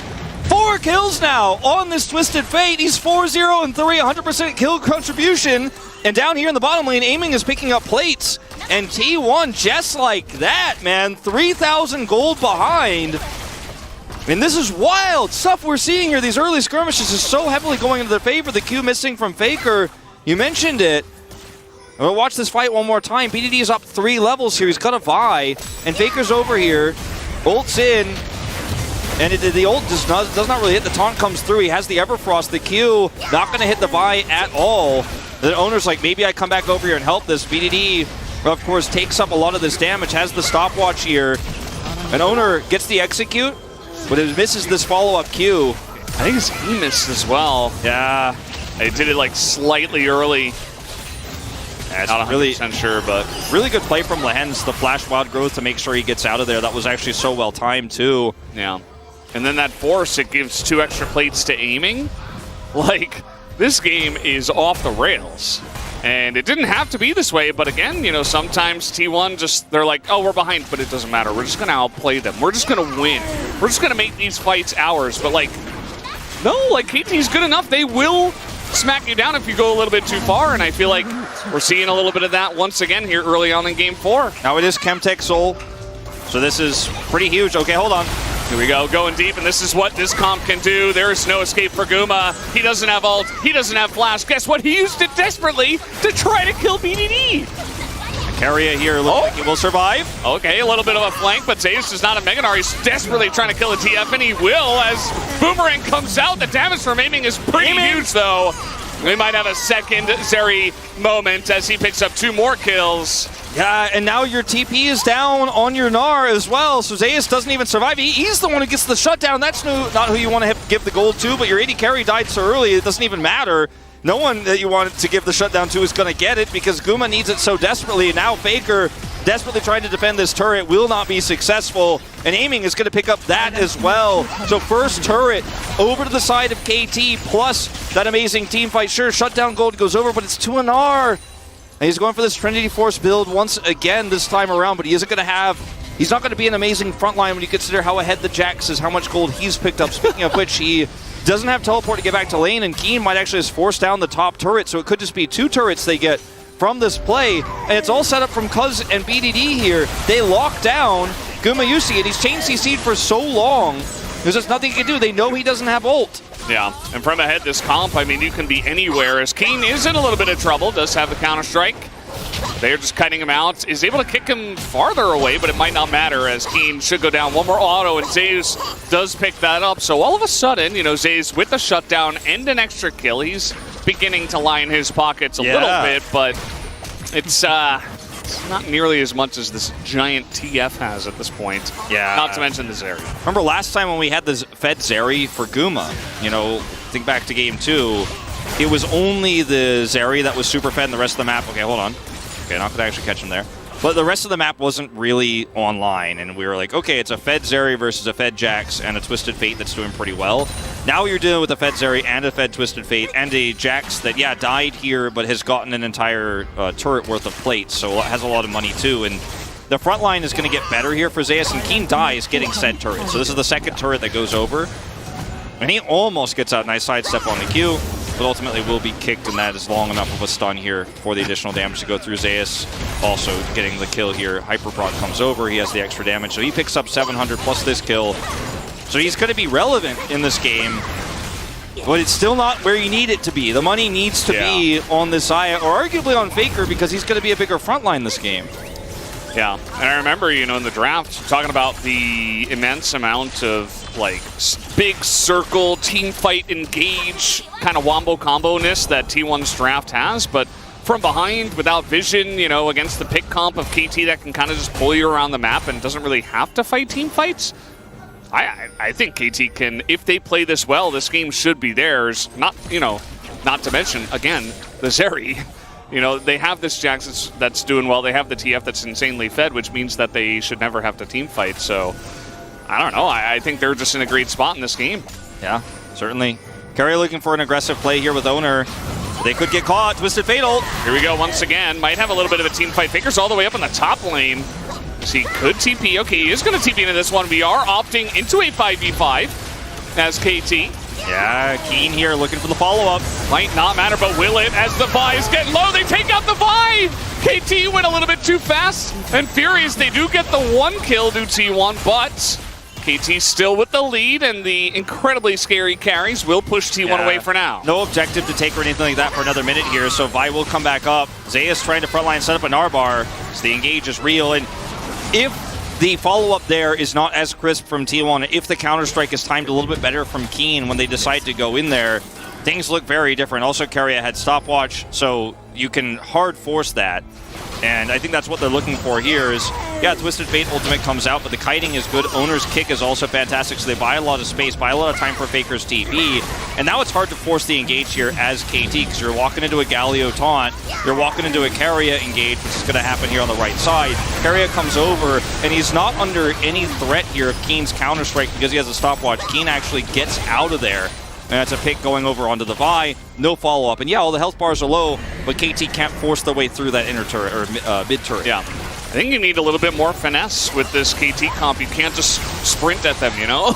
4 kills now on this Twisted Fate. He's 4-0 and 3, 100% kill contribution. And down here in the bottom lane, aiming is picking up plates. And T1 just like that, man. 3,000 gold behind. And this is wild stuff we're seeing here. These early skirmishes is so heavily going into their favor. The Q missing from Faker. You mentioned it. We'll watch this fight one more time. BDD is up 3 levels here. He's got a Vi, and Faker's over here. Ult's in, and the ult does not really hit. The taunt comes through. He has the Everfrost, the Q. Not going to hit the Vi at all. The owner's like, maybe I come back over here and help this. BDD, of course, takes up a lot of this damage, has the stopwatch here. And owner gets the execute, but it misses this follow-up Q. I think he missed as well. Yeah. They did it like slightly early. That's not 100% really sure, but really good play from Lehens, the flash wild growth to make sure he gets out of there. That was actually so well timed too. Yeah. And then that force, it gives 2 extra plates to aiming. Like, this game is off the rails. And it didn't have to be this way, but again, you know, sometimes T1 just, they're like, oh, we're behind, but it doesn't matter. We're just going to outplay them. We're just going to win. We're just going to make these fights ours. But like, no, like KT's good enough. They will smack you down if you go a little bit too far, and I feel like we're seeing a little bit of that once again here early on in Game 4. Now it is Chemtech Soul, so this is pretty huge. Okay, hold on. Here we go, going deep, and this is what this comp can do. There is no escape for Guma. He doesn't have ult, he doesn't have flash. Guess what? He used it desperately to try to kill BDD. Keria here looks like he will survive. Okay, a little bit of a flank, but Zeus is not a Meganar. He's desperately trying to kill a TF, and he will as Boomerang comes out. The damage from aiming is pretty huge, though. We might have a second Zeri moment as he picks up 2 more kills. Yeah, and now your TP is down on your Gnar as well, so Zeus doesn't even survive. He's the one who gets the shutdown. That's not who you want to give the gold to, but your AD carry died so early, it doesn't even matter. No one that you wanted to give the shutdown to is going to get it because Guma needs it so desperately. Now Faker, desperately trying to defend this turret, will not be successful. And aiming is going to pick up that as well. So first turret over to the side of KT plus that amazing team fight. Sure, shutdown gold goes over, but it's to an R. And he's going for this Trinity Force build once again this time around, but he isn't going to have... He's not going to be an amazing frontline when you consider how ahead the Jax is, how much gold he's picked up. Speaking of which, he doesn't have teleport to get back to lane, and Keen might actually just force down the top turret, so it could just be 2 turrets they get from this play. And it's all set up from Cuz and BDD here. They lock down Guma Yusi, and he's chain CC'd for so long. There's just nothing he can do. They know he doesn't have ult. Yeah, and from ahead this comp, I mean, you can be anywhere. As Keen is in a little bit of trouble, does have the counter-strike. They're just cutting him out. Is able to kick him farther away, but it might not matter as Keen should go down. One more auto, and Zeus does pick that up. So all of a sudden, you know, Zeus with the shutdown and an extra kill, he's beginning to line his pockets a little bit, but it's not nearly as much as this giant TF has at this point. Yeah. Not to mention the Zeri. Remember last time when we had this Fed Zeri for Guma, you know, think back to Game 2, it was only the Zeri that was super fed and the rest of the map. Okay, hold on. Okay, not gonna actually catch him there. But the rest of the map wasn't really online, and we were like, okay, it's a Fed Zeri versus a Fed Jax and a Twisted Fate that's doing pretty well. Now you're dealing with a Fed Zeri and a Fed Twisted Fate and a Jax that, yeah, died here, but has gotten an entire turret worth of plates, so has a lot of money too. And the front line is going to get better here for Zeus, and Keen dies getting said turret. So this is the second turret that goes over. And he almost gets out. Nice sidestep on the Q, but ultimately will be kicked, and that is long enough of a stun here for the additional damage to go through. Zeus also getting the kill here. Hyperbroad comes over. He has the extra damage, so he picks up 700 plus this kill. So he's going to be relevant in this game, but it's still not where you need it to be. The money needs to be on this Xayah, or arguably on Faker, because he's going to be a bigger frontline this game. Yeah, and I remember, you know, in the draft, talking about the immense amount of, like, big circle, team fight, engage, kind of wombo combo-ness that T1's draft has, but from behind, without vision, you know, against the pick comp of KT that can kind of just pull you around the map and doesn't really have to fight team fights, I think KT can, if they play this well, this game should be theirs. Not, you know, not to mention, again, the Zeri. You know, they have this Jax that's doing well. They have the TF that's insanely fed, which means that they should never have to team fight. So, I don't know. I think they're just in a great spot in this game. Yeah, certainly. Keria looking for an aggressive play here with Owner. They could get caught. Twisted Fatal. Here we go once again. Might have a little bit of a team fight. Faker's all the way up in the top lane. He could TP. Okay, he is going to TP into this one. We are opting into a 5v5 as KT. Yeah, Keen here looking for the follow-up. Might not matter, but will it as the Vi is getting low? They take out the Vi! KT went a little bit too fast. And Furious, they do get the 1 kill to T1, but KT still with the lead, and the incredibly scary carries will push T1 away for now. No objective to take or anything like that for another minute here, so Vi will come back up. Zeus trying to frontline set up a Narbar, so the engage is real, and if the follow-up there is not as crisp from T1, if the counter-strike is timed a little bit better from Keen when they decide to go in there, things look very different. Also, Keria had stopwatch, so you can hard force that. And I think that's what they're looking for here is, yeah, Twisted Fate ultimate comes out, but the kiting is good. Owner's kick is also fantastic, so they buy a lot of space, buy a lot of time for Faker's TP. And now it's hard to force the engage here as KT, because you're walking into a Galio taunt, you're walking into a Keria engage, which is going to happen here on the right side. Keria comes over, and he's not under any threat here of Keen's Counter-Strike because he has a stopwatch. Keen actually gets out of there. And that's a pick going over onto the Vi. No follow-up. And yeah, all the health bars are low, but KT can't force their way through that inner turret, or mid turret. Yeah. I think you need a little bit more finesse with this KT comp. You can't just sprint at them, you know?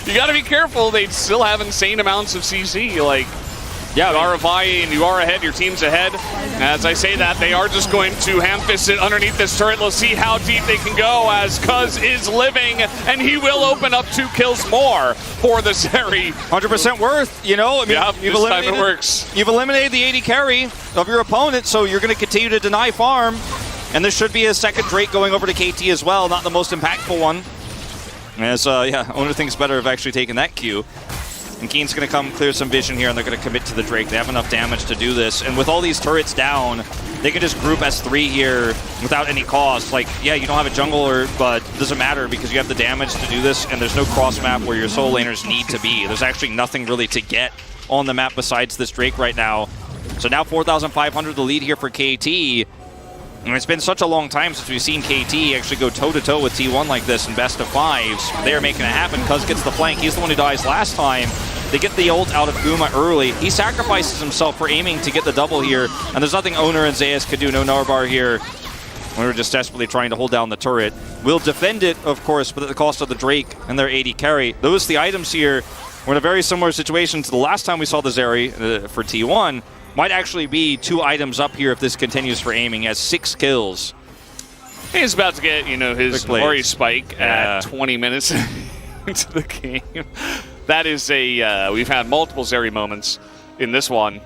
You got to be careful. They still have insane amounts of CC. Like, yeah, you are a Vi and you are ahead, your team's ahead. As I say that, they are just going to ham-fist it underneath this turret. Let's see how deep they can go as Cuz is living, and he will open up 2 kills more for the Zeri. 100% worth, you know? I mean, yeah, this time it works. You've eliminated the AD carry of your opponent, so you're going to continue to deny farm. And there should be a second Drake going over to KT as well, not the most impactful one. As, yeah, Owner thinks better of actually taking that Q. And Keen's going to come clear some vision here, and they're going to commit to the Drake. They have enough damage to do this. And with all these turrets down, they can just group S3 here without any cost. Like, yeah, you don't have a jungler, but it doesn't matter because you have the damage to do this, and there's no cross map where your solo laners need to be. There's actually nothing really to get on the map besides this Drake right now. So now 4,500 the lead here for KT. And it's been such a long time since we've seen KT actually go toe-to-toe with T1 like this in best of fives. They are making it happen. Cuz gets the flank. He's the one who dies last time. They get the ult out of Guma early. He sacrifices himself for aiming to get the double here. And there's nothing Owner and Zeus could do. No Narbar here. We were just desperately trying to hold down the turret. We'll defend it, of course, but at the cost of the Drake and their AD carry. Those the items here were in a very similar situation to the last time we saw the Zeri for T1. Might actually be 2 items up here if this continues for aiming. He has 6 kills. He's about to get, you know, his glory spike at 20 minutes into the game. That is a, we've had multiple Zeri moments in this one.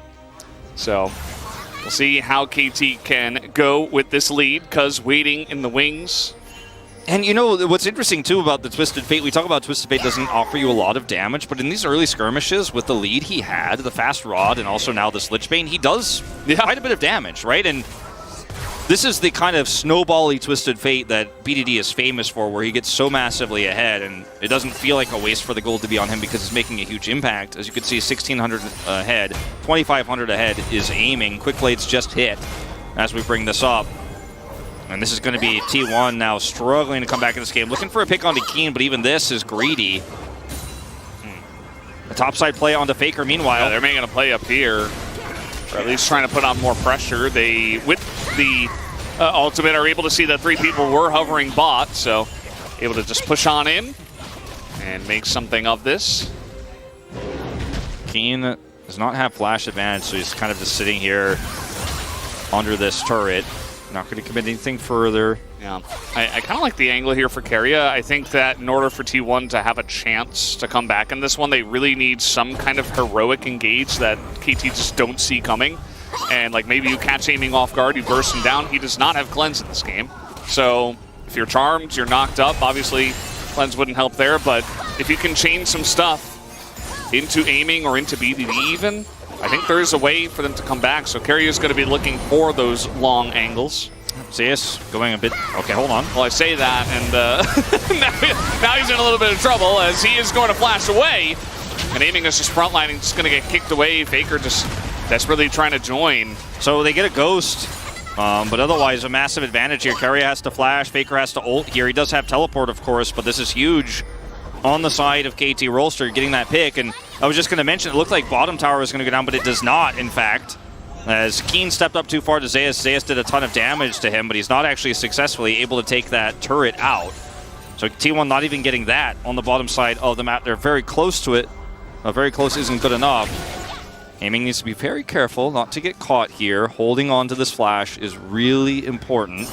So we'll see how KT can go with this lead. Cuz waiting in the wings. And you know, what's interesting too about the Twisted Fate, we talk about Twisted Fate doesn't offer you a lot of damage, but in these early skirmishes with the lead he had, the fast rod, and also now this Lichbane, he does quite a bit of damage, right? And this is the kind of snowbally Twisted Fate that BDD is famous for, where he gets so massively ahead, and it doesn't feel like a waste for the gold to be on him because he's making a huge impact. As you can see, 1,600 ahead, 2,500 ahead is aiming. Quick Blade's just hit as we bring this up. And this is going to be T1 now struggling to come back in this game. Looking for a pick onto Keen, but even this is greedy. A topside play onto Faker meanwhile. Yeah, they're making a play up here. Or at least trying to put on more pressure. They, with the ultimate, are able to see that 3 people were hovering bot. So able to just push on in and make something of this. Keen does not have flash advantage, so he's kind of just sitting here under this turret. Not going to commit anything further. Yeah, I kind of like the angle here for Keria. I think that in order for T1 to have a chance to come back in this one, they really need some kind of heroic engage that KT just don't see coming. And like maybe you catch aiming off guard, you burst him down. He does not have cleanse in this game. So if you're charmed, you're knocked up. Obviously, cleanse wouldn't help there, but if you can change some stuff into aiming or into BDD even, I think there is a way for them to come back, so Keria is going to be looking for those long angles. Zeus going a bit... Okay, hold on. Well, I say that, and now he's in a little bit of trouble as he is going to flash away. And aiming is just frontlining, just going to get kicked away. Faker just desperately trying to join. So they get a ghost, but otherwise a massive advantage here. Keria has to flash, Faker has to ult here. He does have teleport, of course, but this is huge on the side of KT Rolster getting that pick. And I was just going to mention, it looked like bottom tower was going to go down, but it does not, in fact. As Keen stepped up too far to Zeus. Zeus did a ton of damage to him, but he's not actually successfully able to take that turret out. So T1 not even getting that on the bottom side of the map. They're very close to it. Very close isn't good enough. Aiming needs to be very careful not to get caught here. Holding on to this flash is really important.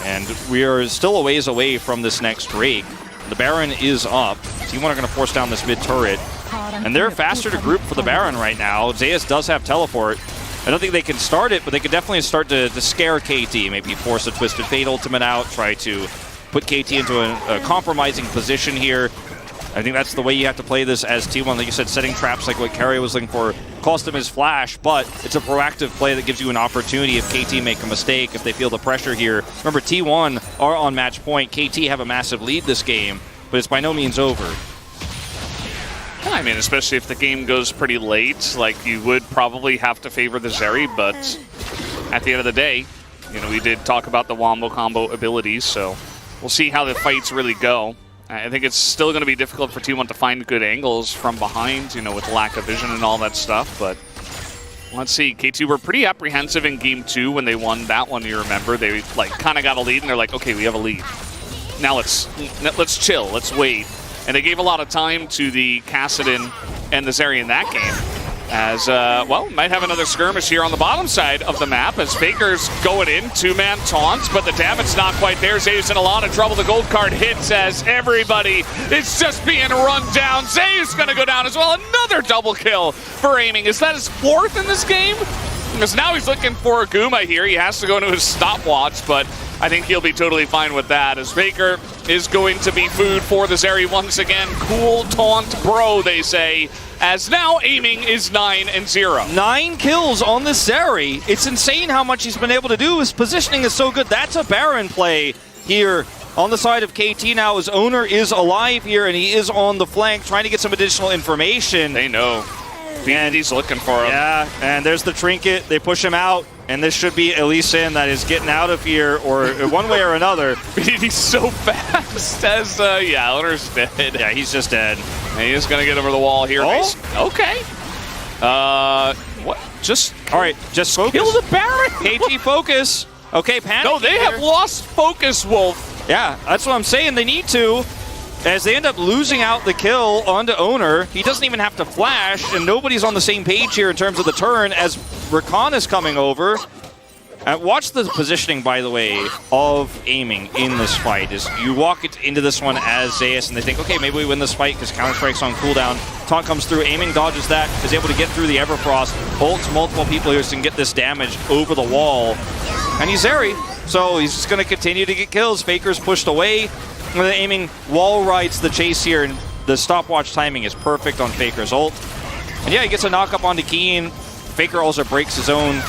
And we are still a ways away from this next Drake. The Baron is up. T1 are going to force down this mid turret. And they're faster to group for the Baron right now. Zeus does have teleport. I don't think they can start it, but they could definitely start to scare KT. Maybe force a Twisted Fate ultimate out, try to put KT into a compromising position here. I think that's the way you have to play this as T1. Like you said, setting traps like what Carrier was looking for. Cost him his flash, but it's a proactive play that gives you an opportunity if KT make a mistake, if they feel the pressure here. Remember, T1 are on match point. KT have a massive lead this game, but it's by no means over. I mean, especially if the game goes pretty late, like you would probably have to favor the Zeri, but at the end of the day, you know, we did talk about the wombo combo abilities, so we'll see how the fights really go. I think it's still going to be difficult for T1 to find good angles from behind, you know, with lack of vision and all that stuff, but let's see. KT were pretty apprehensive in Game 2 when they won that one, you remember. They, like, kind of got a lead, and they're like, okay, we have a lead. Now let's chill, let's wait. And they gave a lot of time to the Kassadin and the Zeri in that game. As, well, might have another skirmish here on the bottom side of the map as Faker's going in, two-man taunts, but the damage not quite there. Zeus in a lot of trouble. The gold card hits as everybody is just being run down. Zeus gonna go down as well. Another double kill for aiming. Is that his fourth in this game? Because now he's looking for a Guma here. He has to go into his stopwatch, but I think he'll be totally fine with that as Faker is going to be food for the Zeri once again. Cool taunt bro, they say, as now aiming is 9-0. 9 kills on the Zeri. It's insane how much he's been able to do. His positioning is so good. That's a Baron play here on the side of KT now. His owner is alive here, and he is on the flank trying to get some additional information. They know. BND's looking for him. Yeah, and there's the trinket. They push him out, and this should be Elysian that is getting out of here, or one way or another. He's so fast as, yeah, owner's dead. Yeah, he's just dead. And he's going to get over the wall here. Oh. Okay. What? Just, all right, just focus. Kill the Baron. KT focus. Okay, panic. No, they have lost focus, Wolf. Yeah, that's what I'm saying. They need to. As they end up losing out the kill onto Owner, he doesn't even have to flash, and nobody's on the same page here in terms of the turn as Rakan is coming over. Watch the positioning, by the way, of aiming in this fight. Is you walk into this one as Zeus, and they think, okay, maybe we win this fight because Counter-Strike's on cooldown. Taunt comes through, aiming dodges that, is able to get through the Everfrost, ults multiple people here so can get this damage over the wall. And he's Zeri, so he's just going to continue to get kills. Faker's pushed away. And the aiming wall rides the chase here, and the stopwatch timing is perfect on Faker's ult. And yeah, he gets a knock up onto Keen. Faker also breaks his own.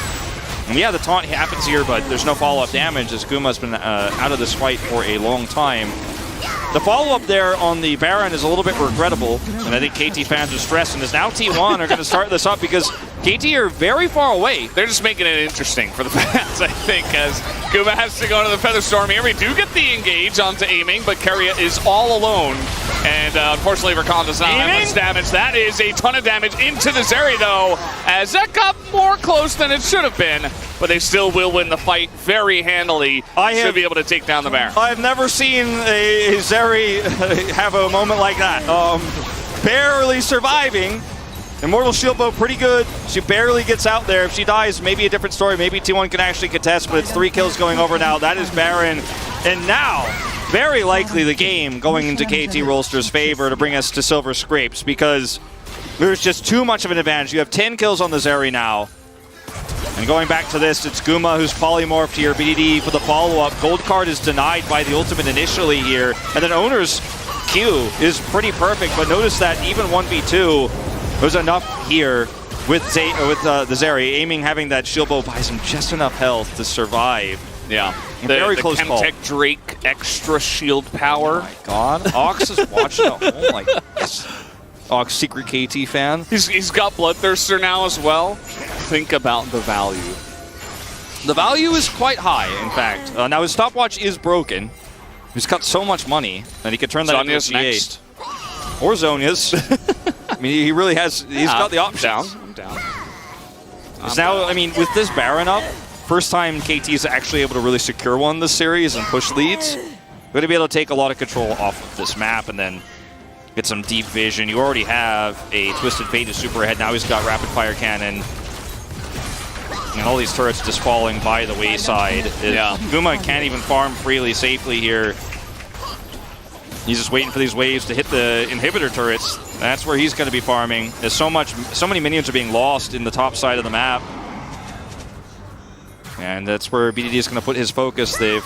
And yeah, the taunt happens here, but there's no follow-up damage as Guma's been out of this fight for a long time. The follow-up there on the Baron is a little bit regrettable, and I think KT fans are stressed, and as now T1 are going to start this up because KT are very far away. They're just making it interesting for the fans, I think, as Guma has to go to the Featherstorm here. We do get the engage onto aiming, but Keria is all alone. And unfortunately, Rakan does not have much damage. That is a ton of damage into the Zeri, though, as that got more close than it should have been. But they still will win the fight very handily. Should be able to take down the Baron. I've never seen a Zeri have a moment like that. Barely surviving. Immortal Shield Bow pretty good. She barely gets out there. If she dies, maybe a different story. Maybe T1 can actually contest, but it's 3 kills going over now. That is Baron. And now, very likely the game going into KT Rolster's favor to bring us to Silver Scrapes because there's just too much of an advantage. You have 10 kills on the Zeri now. And going back to this, it's Guma who's polymorphed here. BDD for the follow-up. Gold card is denied by the ultimate initially here. And then Owner's Q is pretty perfect, but notice that even 1v2 was enough here with the Zeri. Aiming, having that shield bow buys him just enough health to survive. Yeah. Very close call. Chemtech Drake extra shield power. Oh my god. Ox is watching. Oh my goodness. Ox, secret KT fan. He's got Bloodthirster now as well. Think about the value. The value is quite high, in fact. Now his stopwatch is broken. He's got so much money that he could turn that into a C8. Next. Or Zhonya's. I mean, he really has. He's got the options. I'm down. Now, I mean, with this Baron up, first time KT is actually able to really secure one this series and push leads. We're going to be able to take a lot of control off of this map and then get some deep vision. You already have a Twisted Fate to super ahead. Now he's got Rapid Fire Cannon. And all these turrets just falling by the wayside. Guma can't even farm freely, safely here. He's just waiting for these waves to hit the inhibitor turrets. That's where he's going to be farming. There's so many minions are being lost in the top side of the map. And that's where BDD is going to put his focus. They've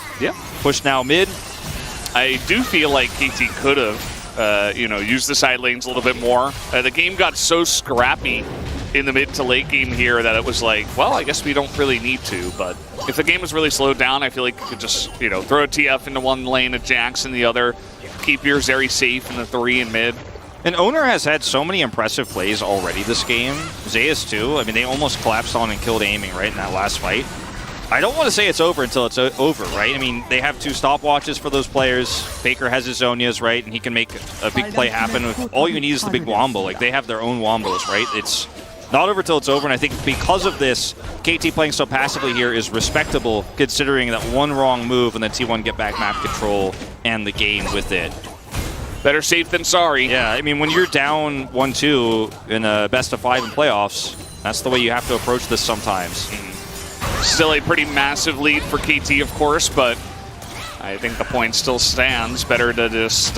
pushed now mid. I do feel like KT could have, used the side lanes a little bit more. The game got so scrappy in the mid to late game here that it was like, well, I guess we don't really need to. But if the game was really slowed down, I feel like you could just, throw a TF into one lane, a Jax in the other, keep your Zeri safe in the 3 and mid. And Owner has had so many impressive plays already this game. Zayas too. I mean, they almost collapsed on and killed aiming right in that last fight. I don't want to say it's over until it's over, right? I mean, they have 2 stopwatches for those players. Faker has his Zhonya's, right? And he can make a big play happen. All you need is the big wombo. Like, they have their own wombos, right? It's not over till it's over, and I think because of this, KT playing so passively here is respectable, considering that one wrong move and then T1 get back map control and the game with it. Better safe than sorry. Yeah, I mean, when you're down 1-2 in a best-of-5 in playoffs, that's the way you have to approach this sometimes. Still a pretty massive lead for KT, of course, but I think the point still stands. Better to just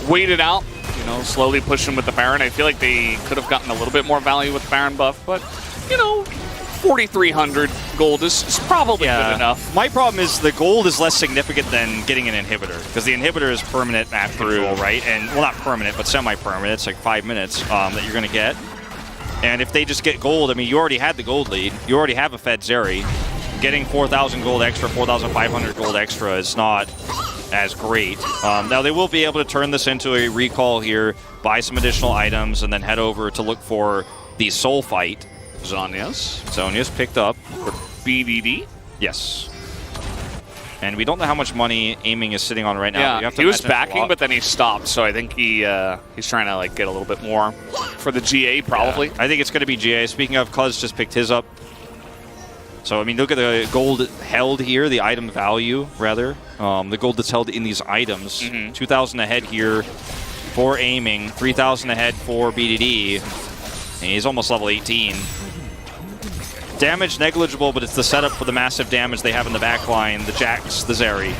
wait it out, slowly push him with the Baron. I feel like they could have gotten a little bit more value with the Baron buff, but, 4,300 gold is probably good enough. My problem is the gold is less significant than getting an inhibitor, because the inhibitor is permanent map control, right? And, well, not permanent, but semi-permanent. It's like 5 minutes that you're going to get. And if they just get gold, I mean, you already had the gold lead. You already have a fed Zeri. Getting 4,000 gold extra, 4,500 gold extra is not as great. Now, they will be able to turn this into a recall here, buy some additional items, and then head over to look for the soul fight. Zhonya's picked up. For BDD? Yes. And we don't know how much money Aiming is sitting on right now. Yeah, you have to he was backing, but then he stopped. So I think he's trying to get a little bit more for the GA, probably. Yeah, I think it's going to be GA. Speaking of, Cuz just picked his up. So, I mean, look at the gold held here, the item value, rather. The gold that's held in these items. 2,000 ahead here for Aiming, 3,000 ahead for BDD. And he's almost level 18. Damage negligible, but it's the setup for the massive damage they have in the back line, the Jax, the Zeri.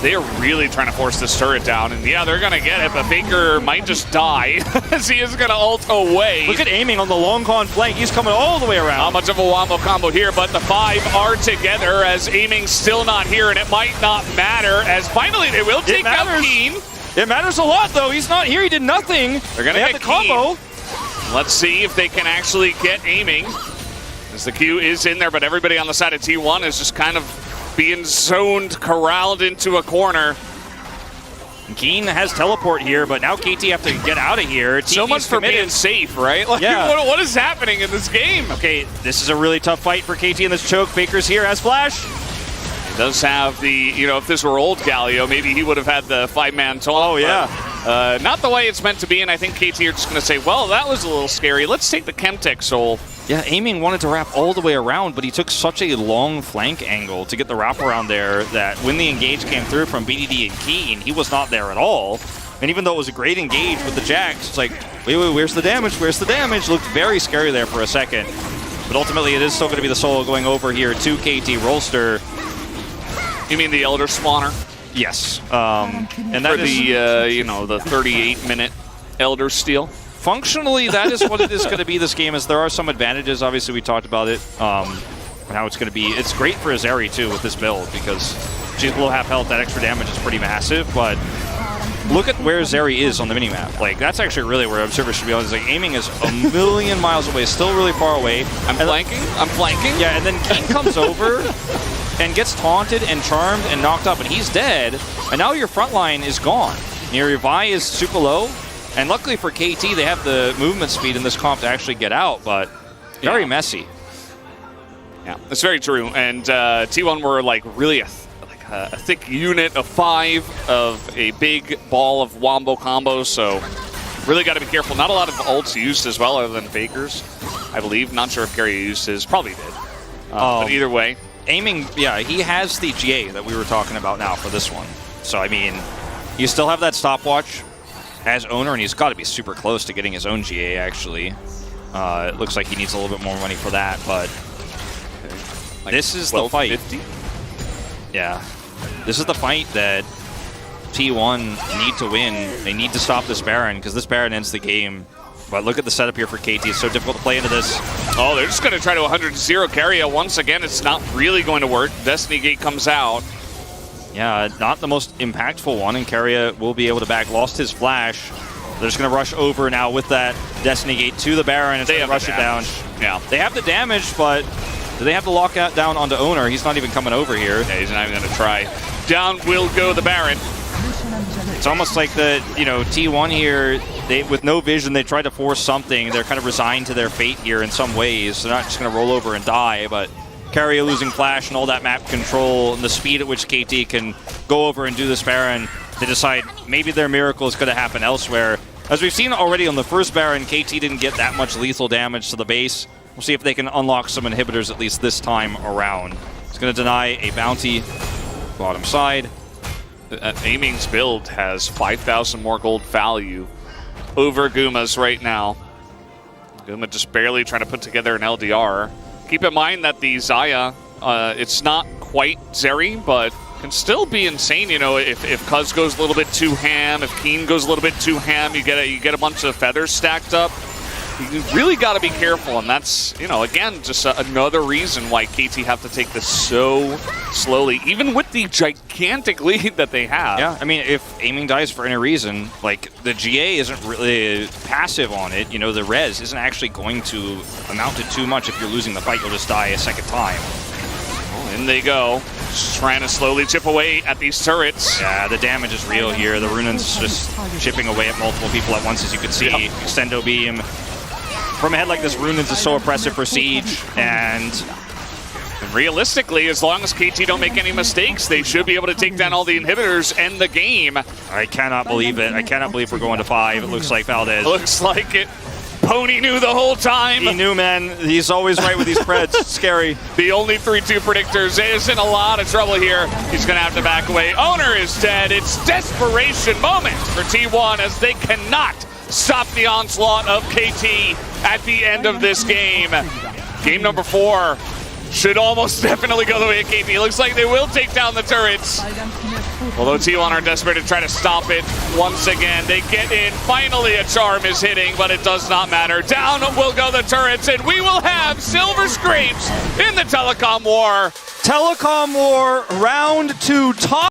They are really trying to force this turret down, and yeah, they're going to get it, but Faker might just die as he is going to ult away. Look at Aiming on the long con flank. He's coming all the way around. Not much of a wombo combo here, but the 5 are together as Aiming's still not here, and it might not matter as finally they will take out Keen. It matters a lot, though. He's not here. He did nothing. They're going to have the combo. Let's see if they can actually get Aiming. As the Q is in there, but everybody on the side of T1 is just kind of being zoned, corralled into a corner. Keen has teleport here, but now KT have to get out of here. So much for being safe, right? Like, yeah. What is happening in this game? Okay, this is a really tough fight for KT in this choke. Faker's here as Flash. He does have the, if this were old Galio, maybe he would have had the 5-man taunt. Oh, yeah. Not the way it's meant to be, and I think KT are just going to say, well, that was a little scary. Let's take the Chemtech Soul. Yeah, Aiming wanted to wrap all the way around, but he took such a long flank angle to get the wraparound there that when the engage came through from BDD and Keen, he was not there at all. And even though it was a great engage with the Jax, it's like, wait, where's the damage? Where's the damage? Looked very scary there for a second. But ultimately, it is still going to be the solo going over here to KT Rolster. You mean the Elder Spawner? Yes. And that for the 38-minute Elder Steal. Functionally, that is what it is going to be this game. Is there are some advantages. Obviously, we talked about it. And how it's going to be. It's great for Zeri too with this build because she's below half health. That extra damage is pretty massive. But look at where Zeri is on the minimap. Like that's actually really where observers should be on. Is like Aiming is a million miles away, still really far away. I'm flanking. Yeah, and then Keen comes over and gets taunted and charmed and knocked up, and he's dead. And now your front line is gone. Your Vi is super low. And luckily for KT, they have the movement speed in this comp to actually get out, but very messy. Yeah, that's very true. And T1 were like really a thick unit of 5 of a big ball of wombo combos, so really got to be careful. Not a lot of ults used as well, other than Faker's, I believe. Not sure if Gary used his. Probably did. But either way. Aiming, yeah, he has the GA that we were talking about now for this one. So, I mean, you still have that stopwatch as owner, and he's got to be super close to getting his own GA, actually. It looks like he needs a little bit more money for that, but Like this is 12, the fight. 50? Yeah. This is the fight that T1 need to win. They need to stop this Baron, because this Baron ends the game. But look at the setup here for KT. It's so difficult to play into this. Oh, they're just going to try to 100-0 carry it. Once again, it's not really going to work. Destiny Gate comes out. Yeah, not the most impactful one, and Keria will be able to back. Lost his flash. They're just going to rush over now with that Destiny Gate to the Baron and try to rush it down. Yeah. They have the damage, but do they have the lockout down onto Owner? He's not even coming over here. Yeah, he's not even going to try. Down will go the Baron. It's almost like the, T1 here, they with no vision, they try to force something. They're kind of resigned to their fate here in some ways. They're not just going to roll over and die, but Keria losing flash and all that map control and the speed at which KT can go over and do this Baron, they decide maybe their miracle is going to happen elsewhere. As we've seen already on the first Baron, KT didn't get that much lethal damage to the base. We'll see if they can unlock some inhibitors at least this time around. It's going to deny a bounty bottom side. Aiming's build has 5,000 more gold value over Guma's right now. Guma just barely trying to put together an LDR. Keep in mind that the Xayah, it's not quite Zeri, but can still be insane. If Cuz goes a little bit too ham, if Keen goes a little bit too ham, you get a bunch of feathers stacked up. You really got to be careful, and that's, again, just another reason why KT have to take this so slowly, even with the gigantic lead that they have. Yeah, I mean, if aiming dies for any reason, like, the GA isn't really passive on it. The res isn't actually going to amount to too much. If you're losing the fight, you'll just die a second time. Well, in they go. Just trying to slowly chip away at these turrets. Yeah, the damage is real here. The Runan's just chipping away at multiple people at once, as you can see. Yep. Extendo beam. From a head like this, Runan's is so oppressive for Siege, and realistically, as long as KT don't make any mistakes, they should be able to take down all the inhibitors, end the game. I cannot believe it. I cannot believe we're going to 5. It looks like Valdez. Looks like it. Pony knew the whole time. He knew, man. He's always right with these spreads. It's scary. The only 3-2 predictors is in a lot of trouble here. He's going to have to back away. Owner is dead. It's desperation moment for T1 as they cannot stop the onslaught of KT at the end of this game. Game number 4 should almost definitely go the way of KT. Looks like they will take down the turrets. Although T1 are desperate to try to stop it once again. They get in. Finally, a charm is hitting, but it does not matter. Down will go the turrets, and we will have Silver Scrapes in the Telecom War. Telecom War round 2 top.